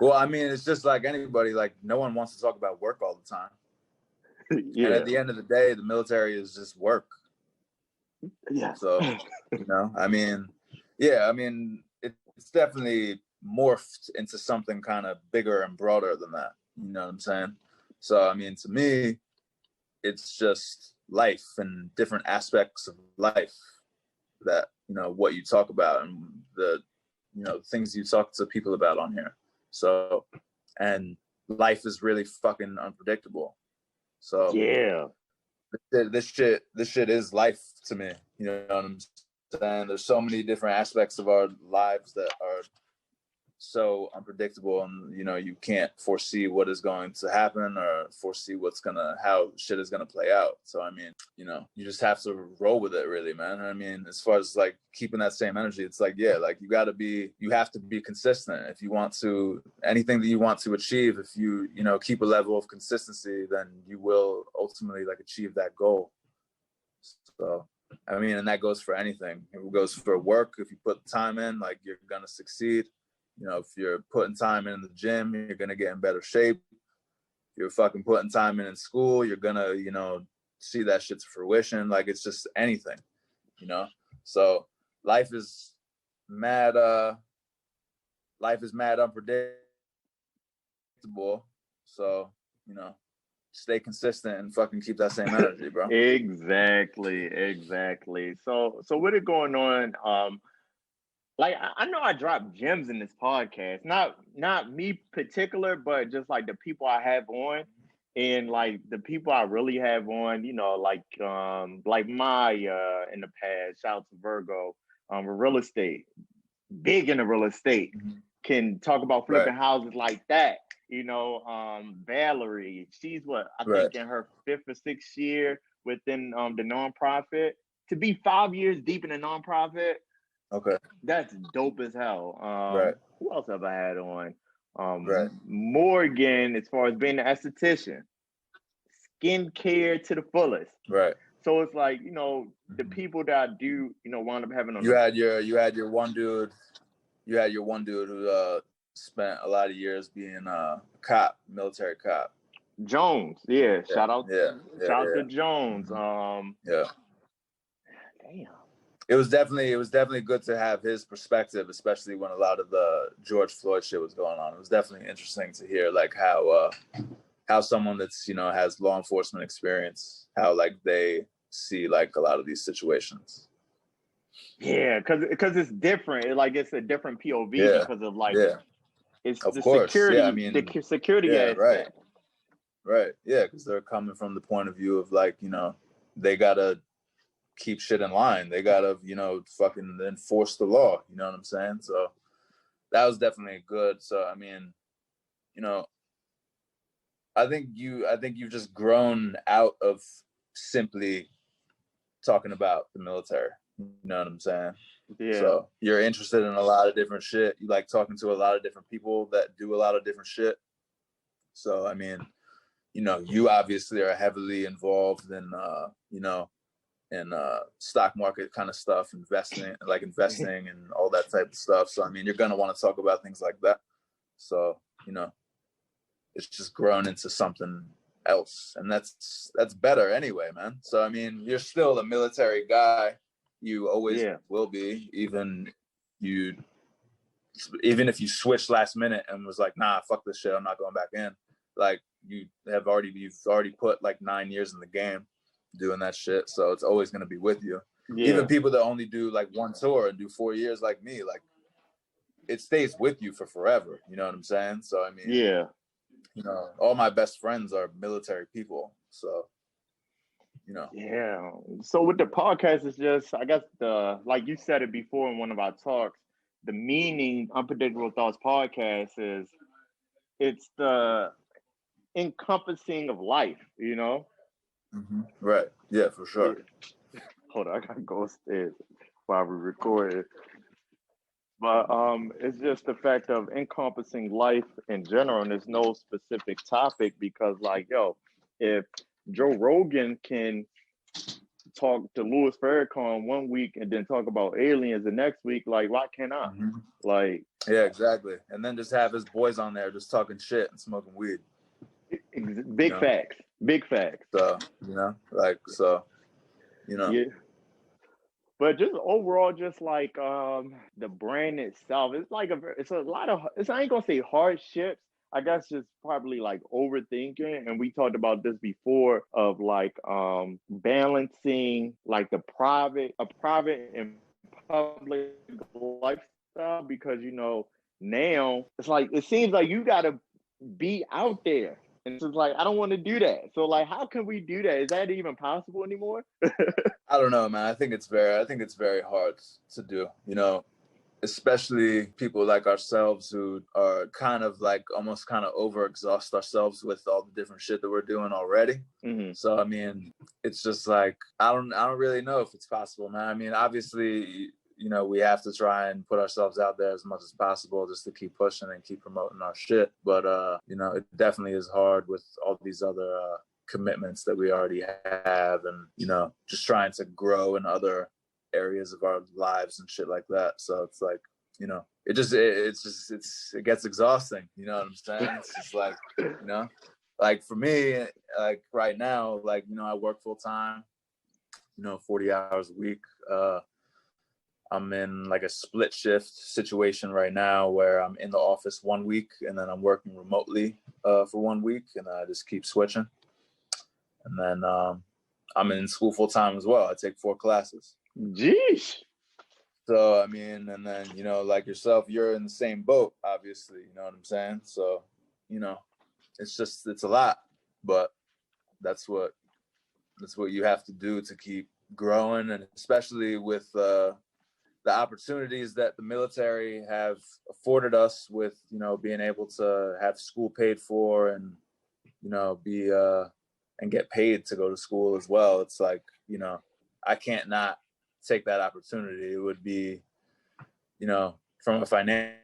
well, I mean, it's just like anybody. Like, no one wants to talk about work all the time. Yeah. And at the end of the day, the military is just work. Yeah. So, you know, I mean, it's definitely morphed into something kind of bigger and broader than that. You know what I'm saying? So, I mean, to me, it's just life and different aspects of life that, you know, what you talk about and the, you know, things you talk to people about on here. So, and life is really fucking unpredictable. So yeah, this shit is life to me. You know what I'm saying? There's so many different aspects of our lives that are so unpredictable, and you know, you can't foresee what is going to happen or foresee how shit is gonna play out. So I mean, you know, you just have to roll with it, really, man. I mean, as far as like keeping that same energy, it's like, yeah, like you have to be consistent if you want to, anything that you want to achieve. If you know, keep a level of consistency, then you will ultimately like achieve that goal. So I mean, and that goes for anything. It goes for work. If you put time in, like, you're gonna succeed. You know, if you're putting time in the gym, you're gonna get in better shape. If you're fucking putting time in school, you're gonna, you know, see that shit to fruition. Like, it's just anything, you know. So life is mad unpredictable. So, you know, stay consistent and fucking keep that same energy, bro. Exactly. So with it going on, like, I know I drop gems in this podcast, not me particular, but just like the people I have on, and like the people I really have on, you know, like Maya in the past, shout out to Virgo, real estate, big into real estate, can talk about flipping houses like that. You know, Valerie, she's I think in her 5th or 6th year within the nonprofit. To be 5 years deep in a nonprofit, okay, that's dope as hell. Who else have I had on? Morgan, as far as being an esthetician, skincare to the fullest. Right. So it's like, you know, the people that I do, you know, wound up having on. You had your one dude who spent a lot of years being a cop, military cop. Jones, shout out to Jones. Yeah. Damn. it was definitely good to have his perspective, especially when a lot of the George Floyd shit was going on. It was definitely interesting to hear like how someone that's, you know, has law enforcement experience, how like they see like a lot of these situations. Yeah, because it's different. Like it's a different POV because of like it's of the course. security, I mean, the security aspect. Right. Yeah, because they're coming from the point of view of like, you know, they gotta keep shit in line. They gotta, you know, fucking enforce the law. You know what I'm saying? So that was definitely good. So I mean, you know, I think you've just grown out of simply talking about the military. You know what I'm saying? Yeah. So you're interested in a lot of different shit. You like talking to a lot of different people that do a lot of different shit. So I mean, you know, you obviously are heavily involved in you know, in stock market kind of stuff, investing and all that type of stuff. So I mean, you're gonna want to talk about things like that. So, you know, it's just grown into something else, and that's better anyway, man. So I mean, you're still a military guy. You always will be, even if you switched last minute and was like, nah, fuck this shit, I'm not going back in. Like you've already put like 9 years in the game doing that shit, so it's always going to be with you. Even people that only do like one tour and do 4 years like me, like it stays with you for forever. You know what I'm saying? So I mean, you know, all my best friends are military people, so you know. Yeah. So with the podcast, it's just, I guess like you said it before in one of our talks, the meaning Unpredictable Thoughts podcast is it's the encompassing of life, you know? Right. Yeah, for sure. Hold on, I gotta go upstairs while we record it. But it's just the fact of encompassing life in general, and there's no specific topic because, like, yo, if Joe Rogan can talk to Louis Farrakhan one week and then talk about aliens the next week, like, why can't I? Like, yeah, exactly. And then just have his boys on there just talking shit and smoking weed. Big facts. So, you know, like, so, you know. Yeah. But just overall, just like the brand itself, it's like it's a lot of, I ain't gonna say hardships. I guess just probably like overthinking. And we talked about this before of like balancing like a private and public lifestyle, because you know, now it's like it seems like you gotta be out there. And it's just like I don't want to do that. So like how can we do that? Is that even possible anymore? I don't know, man. I think it's very hard to do, you know, especially people like ourselves who are kind of like almost kind of overexhaust ourselves with all the different shit that we're doing already. So I mean, it's just like I don't really know if it's possible, man. I mean, obviously, you know, we have to try and put ourselves out there as much as possible just to keep pushing and keep promoting our shit. But you know, it definitely is hard with all these other commitments that we already have, and you know, just trying to grow in other areas of our lives and shit like that. So it's like, you know, it gets exhausting. You know what I'm saying? It's just like, you know, like for me, like right now, like, you know, I work full time, you know, 40 hours a week. I'm in like a split shift situation right now where I'm in the office 1 week and then I'm working remotely for 1 week, and I just keep switching. And then I'm in school full time as well. I take 4 classes. Jeez. So I mean, and then, you know, like yourself, you're in the same boat, obviously. You know what I'm saying? So, you know, it's a lot, but that's what you have to do to keep growing, and especially with the opportunities that the military have afforded us with, you know, being able to have school paid for and, you know, be and get paid to go to school as well. It's like, you know, I can't not take that opportunity. It would be, you know, from a financial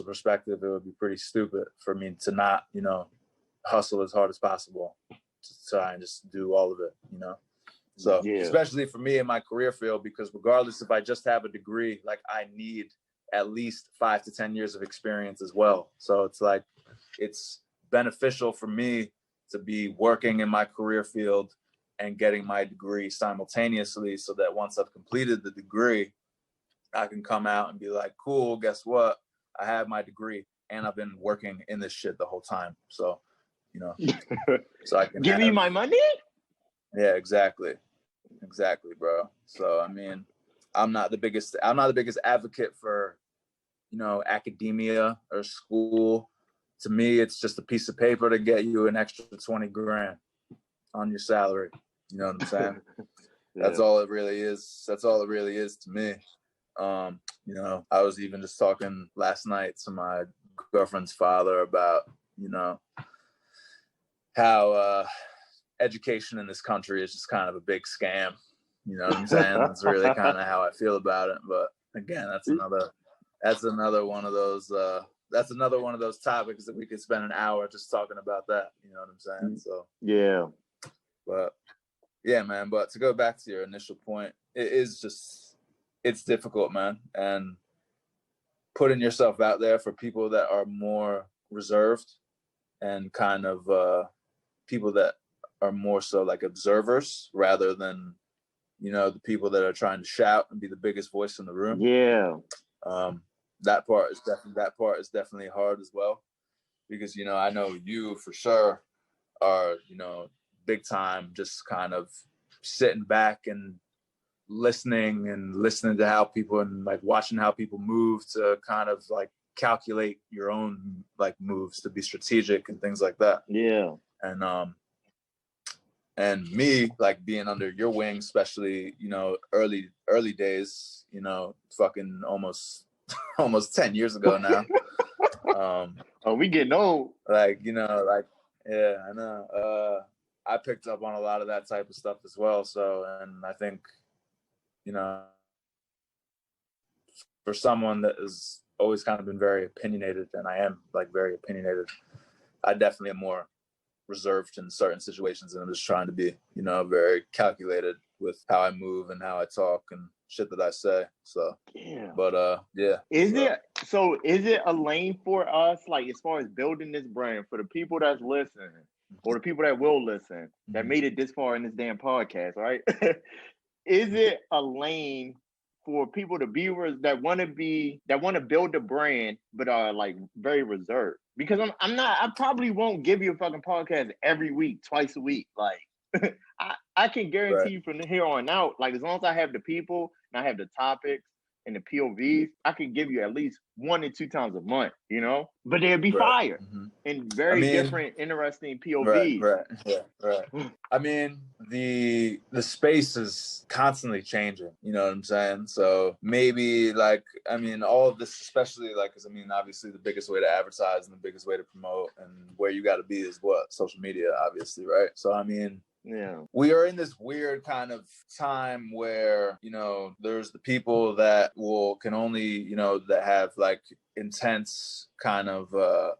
perspective, it would be pretty stupid for me to not, you know, hustle as hard as possible to try and just do all of it, you know. So especially for me in my career field, because regardless if I just have a degree, like I need at least 5 to 10 years of experience as well. So it's like, it's beneficial for me to be working in my career field and getting my degree simultaneously, so that once I've completed the degree, I can come out and be like, cool, guess what? I have my degree and I've been working in this shit the whole time. So, you know, so I can give me my money. Yeah, exactly, bro. So I mean, I'm not the biggest advocate for, you know, academia or school. To me, it's just a piece of paper to get you an extra 20 grand on your salary. You know what I'm saying? Yeah. That's all it really is. That's all it really is to me. You know, I was even just talking last night to my girlfriend's father about, you know, how education in this country is just kind of a big scam. You know what I'm saying? That's really kind of how I feel about it. But again, that's another one of those topics that we could spend an hour just talking about that. You know what I'm saying? So yeah. But yeah, man. But to go back to your initial point, it's difficult, man. And putting yourself out there for people that are more reserved and kind of people that are more so like observers rather than, you know, the people that are trying to shout and be the biggest voice in the room. Yeah. That part is definitely hard as well, because, you know, I know you for sure are, you know, big time just kind of sitting back and listening to how people, and like watching how people move to kind of like calculate your own like moves to be strategic and things like that. Yeah. And me, like being under your wing, especially, you know, early days, you know, fucking almost 10 years ago now. Oh, we getting old. Like, you know, like, yeah, I know. I picked up on a lot of that type of stuff as well. So, and I think, you know, for someone that has always kind of been very opinionated, and I am like very opinionated, I definitely am more reserved in certain situations, and I'm just trying to be, you know, very calculated with how I move and how I talk and shit that I say. So yeah. But yeah. Is it a lane for us, like as far as building this brand, for the people that's listening or the people that will listen that made it this far in this damn podcast, right? Is it a lane for people, the viewers that want to build a brand but are like very reserved? Because I probably won't give you a fucking podcast every week, twice a week. Like I can guarantee you from here on out, like as long as I have the people and I have the topics and the POVs, I can give you at least 1 to 2 times a month, you know? But they'll be fire and very different, interesting POVs. Right. I mean, the space is constantly changing, you know what I'm saying? So maybe like, I mean, all of this, especially like, because I mean, obviously the biggest way to advertise and the biggest way to promote and where you got to be is what? Social media, obviously, right? So I mean, yeah, we are in this weird kind of time where, you know, there's the people that can only, you know, that have like intense kind of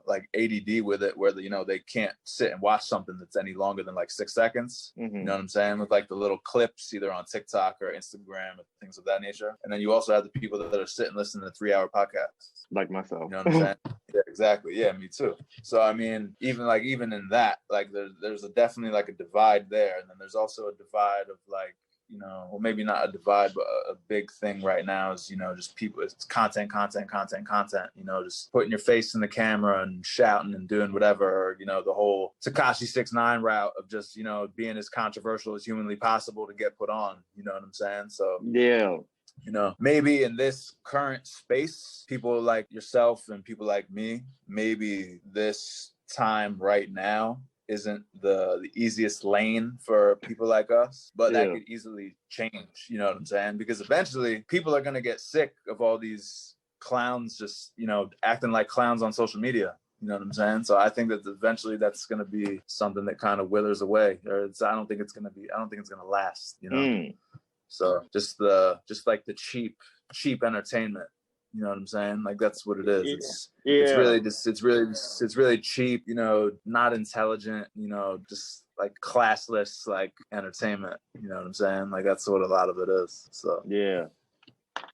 like ADD with it, where you know they can't sit and watch something that's any longer than like 6 seconds. You know what I'm saying? With like the little clips either on TikTok or Instagram or things of that nature. And then you also have the people that are sitting listening to 3-hour podcasts, like myself. You know what I'm saying? Yeah, exactly. Yeah, me too. So I mean, even in that, like there's definitely like a divide there, and then there's also a divide of like, you know, well, maybe not a divide, but a big thing right now is, you know, just people, it's content, you know, just putting your face in the camera and shouting and doing whatever, or, you know, the whole Tekashi 6ix9ine route of just, you know, being as controversial as humanly possible to get put on, you know what I'm saying? So yeah, you know, maybe in this current space, people like yourself and people like me, maybe this time right now isn't the easiest lane for people like us, but that could easily change, you know what I'm saying? Because eventually people are going to get sick of all these clowns just, you know, acting like clowns on social media. You know what I'm saying? So I think that eventually that's going to be something that kind of withers away, or I don't think it's going to last, you know? So just like the cheap entertainment, you know what I'm saying? Like that's what it is. It's really cheap, you know, not intelligent, you know, just like classless, like entertainment, you know what I'm saying? Like that's what a lot of it is. So yeah.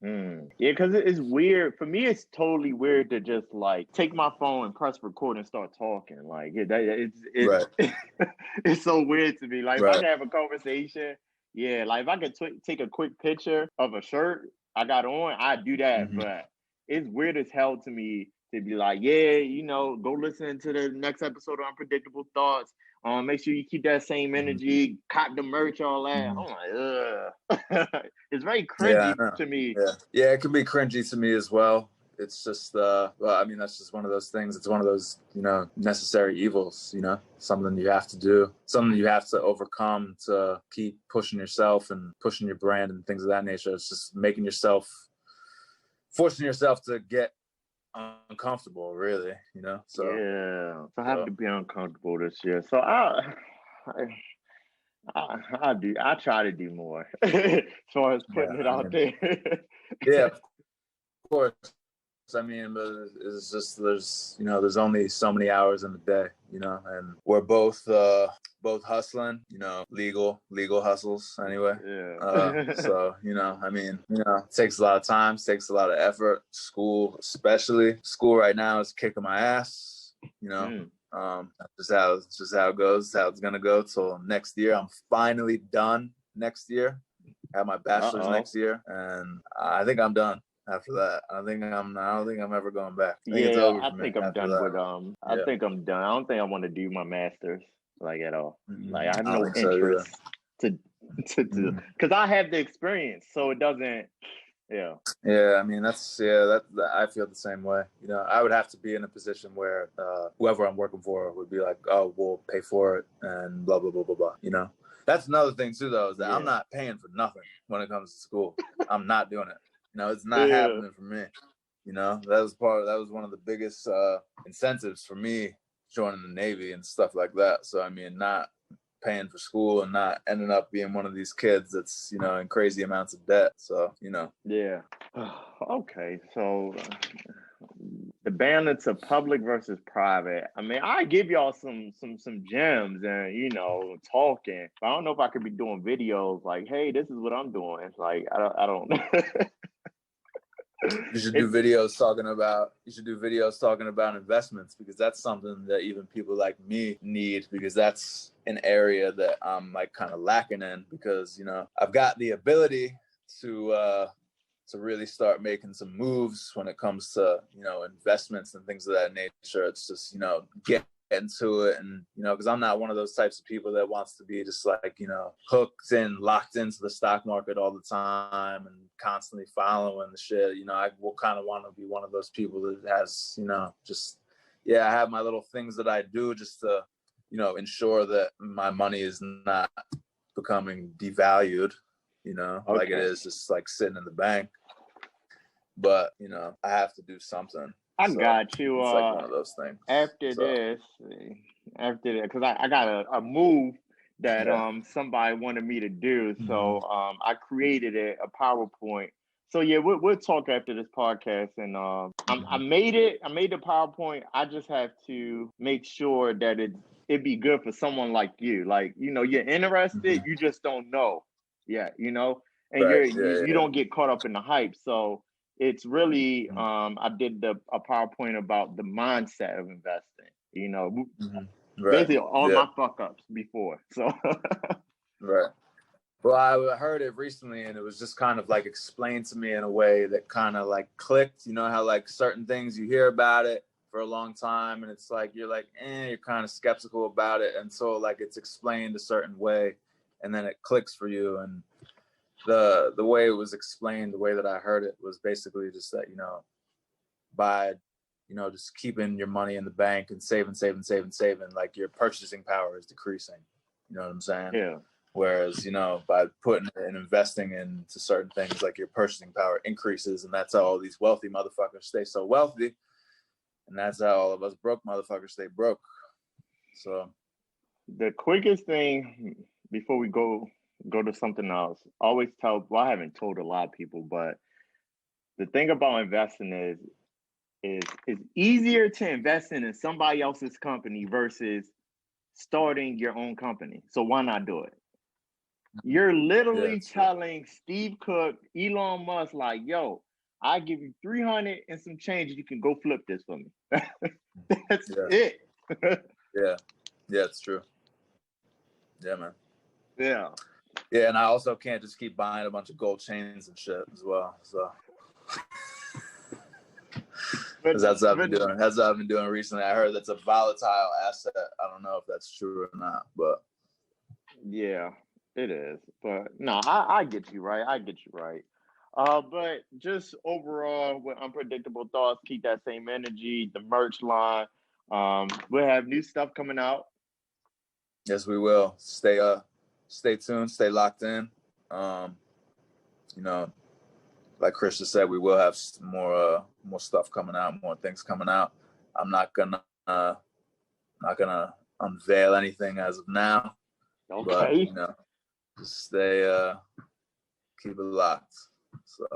Yeah, because it's weird. For me, it's totally weird to just like take my phone and press record and start talking. Like Right. it's so weird to me. Like if I Right. can have a conversation, yeah. Like if I could take a quick picture of a shirt I got on, I'd do that. Mm-hmm. But it's weird as hell to me to be like, yeah, you know, go listen to the next episode of Unpredictable Thoughts. Make sure you keep that same energy, cop the merch, all that. Mm-hmm. I'm like, ugh. It's very Yeah, cringy I know. to me. Yeah, it can be cringy to me as well. It's just, well, I mean, that's just one of those things. It's one of those, you know, necessary evils, you know, something you have to do, something you have to overcome to keep pushing yourself and pushing your brand and things of that nature. It's just forcing yourself to get uncomfortable, really, you know? So, Yeah, so I have to be uncomfortable this year. So I I try to do more as far as putting it out there. Yeah, of course. I mean, but it's just there's only so many hours in the day, you know, and we're both hustling, you know, legal hustles anyway. Yeah. So I mean, it takes a lot of time, takes a lot of effort. School, especially school right now, is kicking my ass. You know, just how it goes, how it's gonna go till next year. I'm finally done next year. Have my bachelor's next year, and I think I'm done. After that, I don't think I'm ever going back. I think it's over for me. I think I'm done with I Yeah. think I'm done. I don't think I want to do my master's like at all. Like I have I don't no think so either. interest to do because I have the experience, so it doesn't. Yeah. Yeah, I mean that I feel the same way. You know, I would have to be in a position where whoever I'm working for would be like, oh, we'll pay for it and blah blah blah blah blah. You know, that's another thing too, though, is that I'm not paying for nothing when it comes to school. I'm not doing it. You know, it's not happening for me. You know, that was one of the biggest incentives for me joining the Navy and stuff like that. So I mean, not paying for school and not ending up being one of these kids that's, you know, in crazy amounts of debt. So, you know. Yeah. Okay. So the balance of public versus private. I mean, I give y'all some gems and, you know, talking. But I don't know if I could be doing videos like, hey, this is what I'm doing. It's like I don't You should do videos talking about investments, because that's something that even people like me need, because that's an area that I'm like kind of lacking in, because, you know, I've got the ability to really start making some moves when it comes to, you know, investments and things of that nature. It's just, you know, get into it, and, you know, because I'm not one of those types of people that wants to be just like, you know, hooked and locked into the stock market all the time and constantly following the shit. You know, I will kind of want to be one of those people that has, you know, just, I have my little things that I do just to, you know, ensure that my money is not becoming devalued, you know, like it is just like sitting in the bank. But, you know, I have to do something. I got you. It's like one of those things. After that, because I got a move that somebody wanted me to do, so I created a PowerPoint. So yeah, we'll talk after this podcast, and I made it. I made the PowerPoint. I just have to make sure that it'd be good for someone like you. Like, you know, you're interested, you just don't know yet, you know, and you don't get caught up in the hype. So it's really I did a PowerPoint about the mindset of investing. You know, basically all my fuck ups before. So right. Well, I heard it recently, and it was just kind of like explained to me in a way that kind of like clicked. You know how like certain things you hear about it for a long time, and it's like you're like, you're kind of skeptical about it until like it's explained a certain way, and then it clicks for you. And the way it was explained, the way that I heard it, was basically just that, you know, by, you know, just keeping your money in the bank and saving, like your purchasing power is decreasing. You know what I'm saying? Yeah. Whereas, you know, by putting and investing into certain things, like your purchasing power increases, and that's how all these wealthy motherfuckers stay so wealthy, and that's how all of us broke motherfuckers stay broke. So the quickest thing before we go to something else, always tell, well, I haven't told a lot of people, but the thing about investing is it's easier to invest in somebody else's company versus starting your own company. So why not do it? You're Yeah, literally it's true. telling Steve Cook, Elon Musk, like, yo, I give you 300 and some change. You can go flip this for me. That's Yeah, it. yeah, yeah, it's true. Yeah, man. Yeah. Yeah, and I also can't just keep buying a bunch of gold chains and shit as well. So But, that's what I've been but doing. That's what I've been doing recently. I heard that's a volatile asset. I don't know if that's true or not, but yeah, it is. But no, I get you right. I get you right. But just overall with unpredictable thoughts, keep that same energy, the merch line. We'll have new stuff coming out. yes, we will. Stay tuned, stay locked in. You know, like Chris just said, we will have more stuff coming out, more things coming out. I'm not gonna unveil anything as of now, but Okay. just keep it locked. So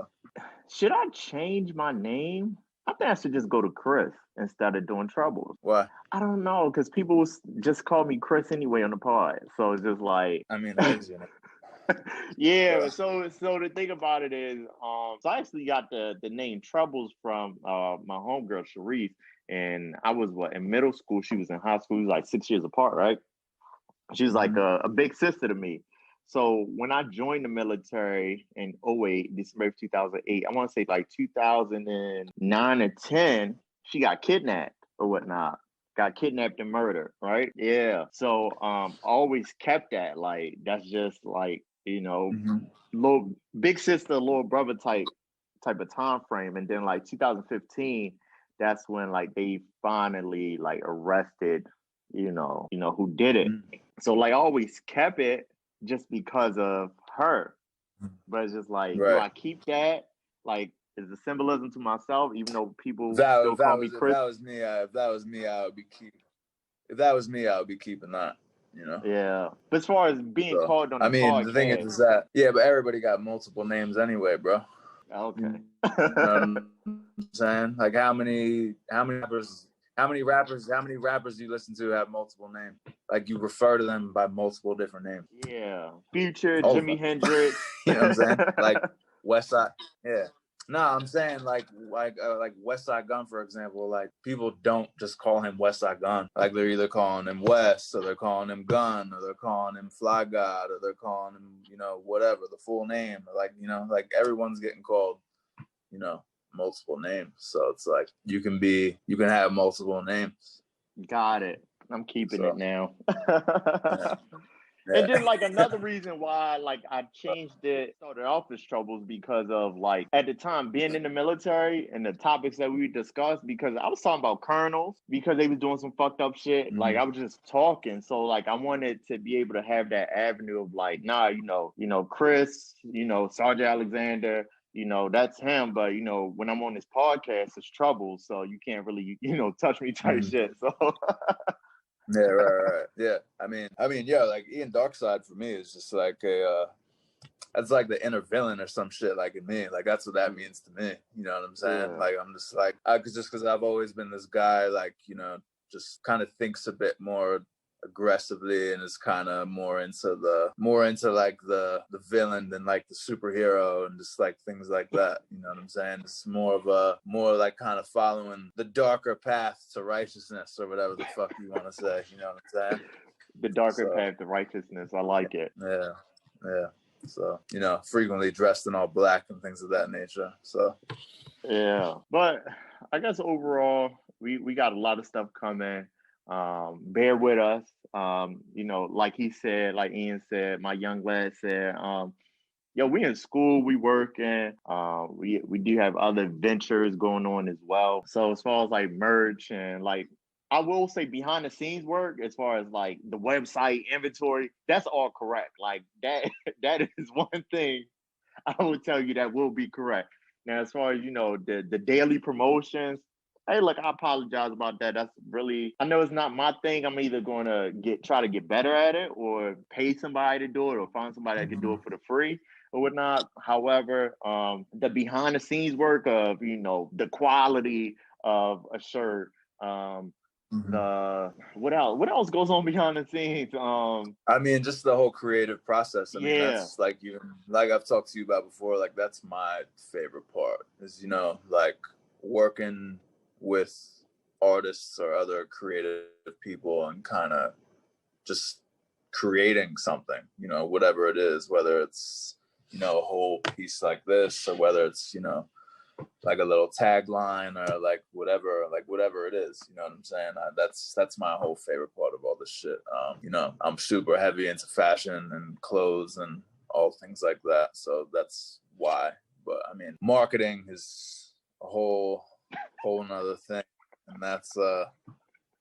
Should I change my name? I think I should just go to Chris instead of doing Troubles. why? I don't know, because people just call me Chris anyway on the pod. So it's just like, I mean, it is, you know. yeah. So the thing about it is, so I actually got the name Troubles from my homegirl Sharice, and I was in middle school. She was in high school. We was like 6 years apart, right? She's like a big sister to me. So when I joined the military in '08, December of 2008, I want to say like 2009 or 10, she got kidnapped or whatnot. Got kidnapped and murdered, right? Yeah. So always kept that. Like that's just like, little big sister, little brother type of time frame. And then like 2015, that's when like they finally like arrested, who did it. So like I always kept it just because of her. But it's just like, do Right. I keep that? Like, is the symbolism to myself, even though people If still call me Chris? that was me, if that was me, I would be keeping. If that was me, I would be keeping that. Yeah. But as far as being So called on I the mean, the thing podcast, is that but everybody got multiple names anyway, bro. okay. You know what I'm saying? Like how many rappers do you listen to have multiple names? Like you refer to them by multiple different names. Yeah. Future, All of Jimi them. Hendrix. You know what I'm saying? Like West Side. Yeah. No, I'm saying like West Side Gun, for example. Like people don't just call him West Side Gun. Like they're either calling him West, or they're calling him Gun, or they're calling him Fly God, or they're calling him whatever the full name. Like like everyone's getting called multiple names. So it's like you can have multiple names. Got it. I'm keeping it now. Yeah. And then like another reason why like I changed it, started off as Troubles, because of like at the time being in the military and the topics that we discussed, because I was talking about colonels because they was doing some fucked up shit. Mm-hmm. Like I was just talking. So like I wanted to be able to have that avenue of like, nah, Chris, Sergeant Alexander, that's him. But when I'm on this podcast, it's Trouble. So you can't really, touch me type shit. So yeah, right. Yeah. I mean, like Ian Darkside for me is just like that's like the inner villain or some shit like in me. Like that's what that means to me. You know what I'm saying? Yeah. Like I'm just like because I've always been this guy like, just kind of thinks a bit more aggressively and is kind of more into like the villain than like the superhero and just like things like that. You know what I'm saying? It's more like kind of following the darker path to righteousness or whatever the fuck you want to say. You know what I'm saying? The darker path to righteousness. I like it. Yeah. So frequently dressed in all black and things of that nature. So yeah, but I guess overall we got a lot of stuff coming. Bear with us. Like he said, like Ian said, my young lad said, we in school, we working, we do have other ventures going on as well. So as far as like merch and like I will say behind the scenes work, as far as like the website inventory, that's all correct. Like that that is one thing I would tell you that will be correct. Now, as far as the daily promotions, hey, look, I apologize about that. That's really, I know it's not my thing. I'm either going to try to get better at it, or pay somebody to do it, or find somebody that can do it for the free or whatnot. However, the behind the scenes work of the quality of a shirt, what else goes on behind the scenes? I mean, just the whole creative process. I mean, that's like like I've talked to you about before, like that's my favorite part is, you know, like working with artists or other creative people and kind of just creating something, you know, whatever it is, whether it's, you know, a whole piece like this or whether it's, you know, like a little tagline or like whatever it is, you know what I'm saying? That's my whole favorite part of all this shit. You know, I'm super heavy into fashion and clothes and all things like that, so that's why. But I mean, marketing is a whole nother thing, and that's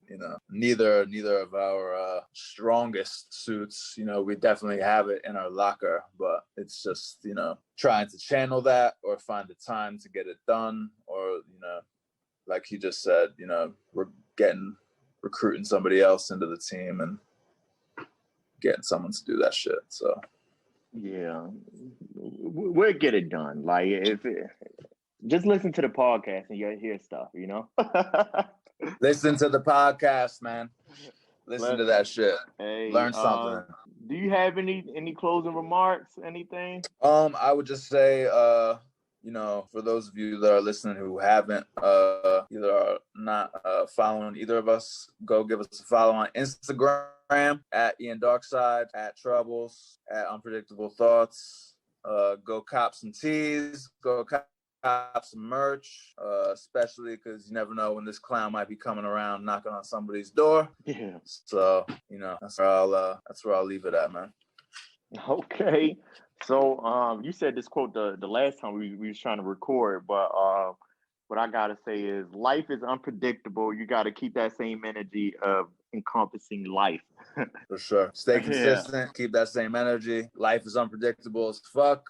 you know, neither of our strongest suits. You know, we definitely have it in our locker, but it's just, you know, trying to channel that or find the time to get it done, or, you know, like he just said, you know, we're recruiting somebody else into the team and getting someone to do that shit. So yeah, we'll get it done. Like just listen to the podcast and you'll hear stuff, you know. Listen to the podcast, man. Listen to that shit. Hey, learn something. Do you have any closing remarks? Anything? I would just say, you know, for those of you that are listening who haven't either are not following either of us, go give us a follow on Instagram at Ian Darkside, at Troubles, at Unpredictable Thoughts. Go cop some tees. Go cop some merch, especially because you never know when this clown might be coming around knocking on somebody's door. Yeah. So, you know, that's where I'll leave it at, man. Okay. So you said this quote the last time we was trying to record, but what I gotta say is life is unpredictable. You gotta keep that same energy of encompassing life. For sure. Stay consistent, keep that same energy. Life is unpredictable as fuck.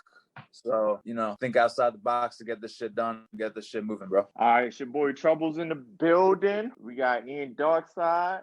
So, you know, think outside the box to get this shit done, get this shit moving, bro. All right, it's your boy Troubles in the building. We got Ian Darkside.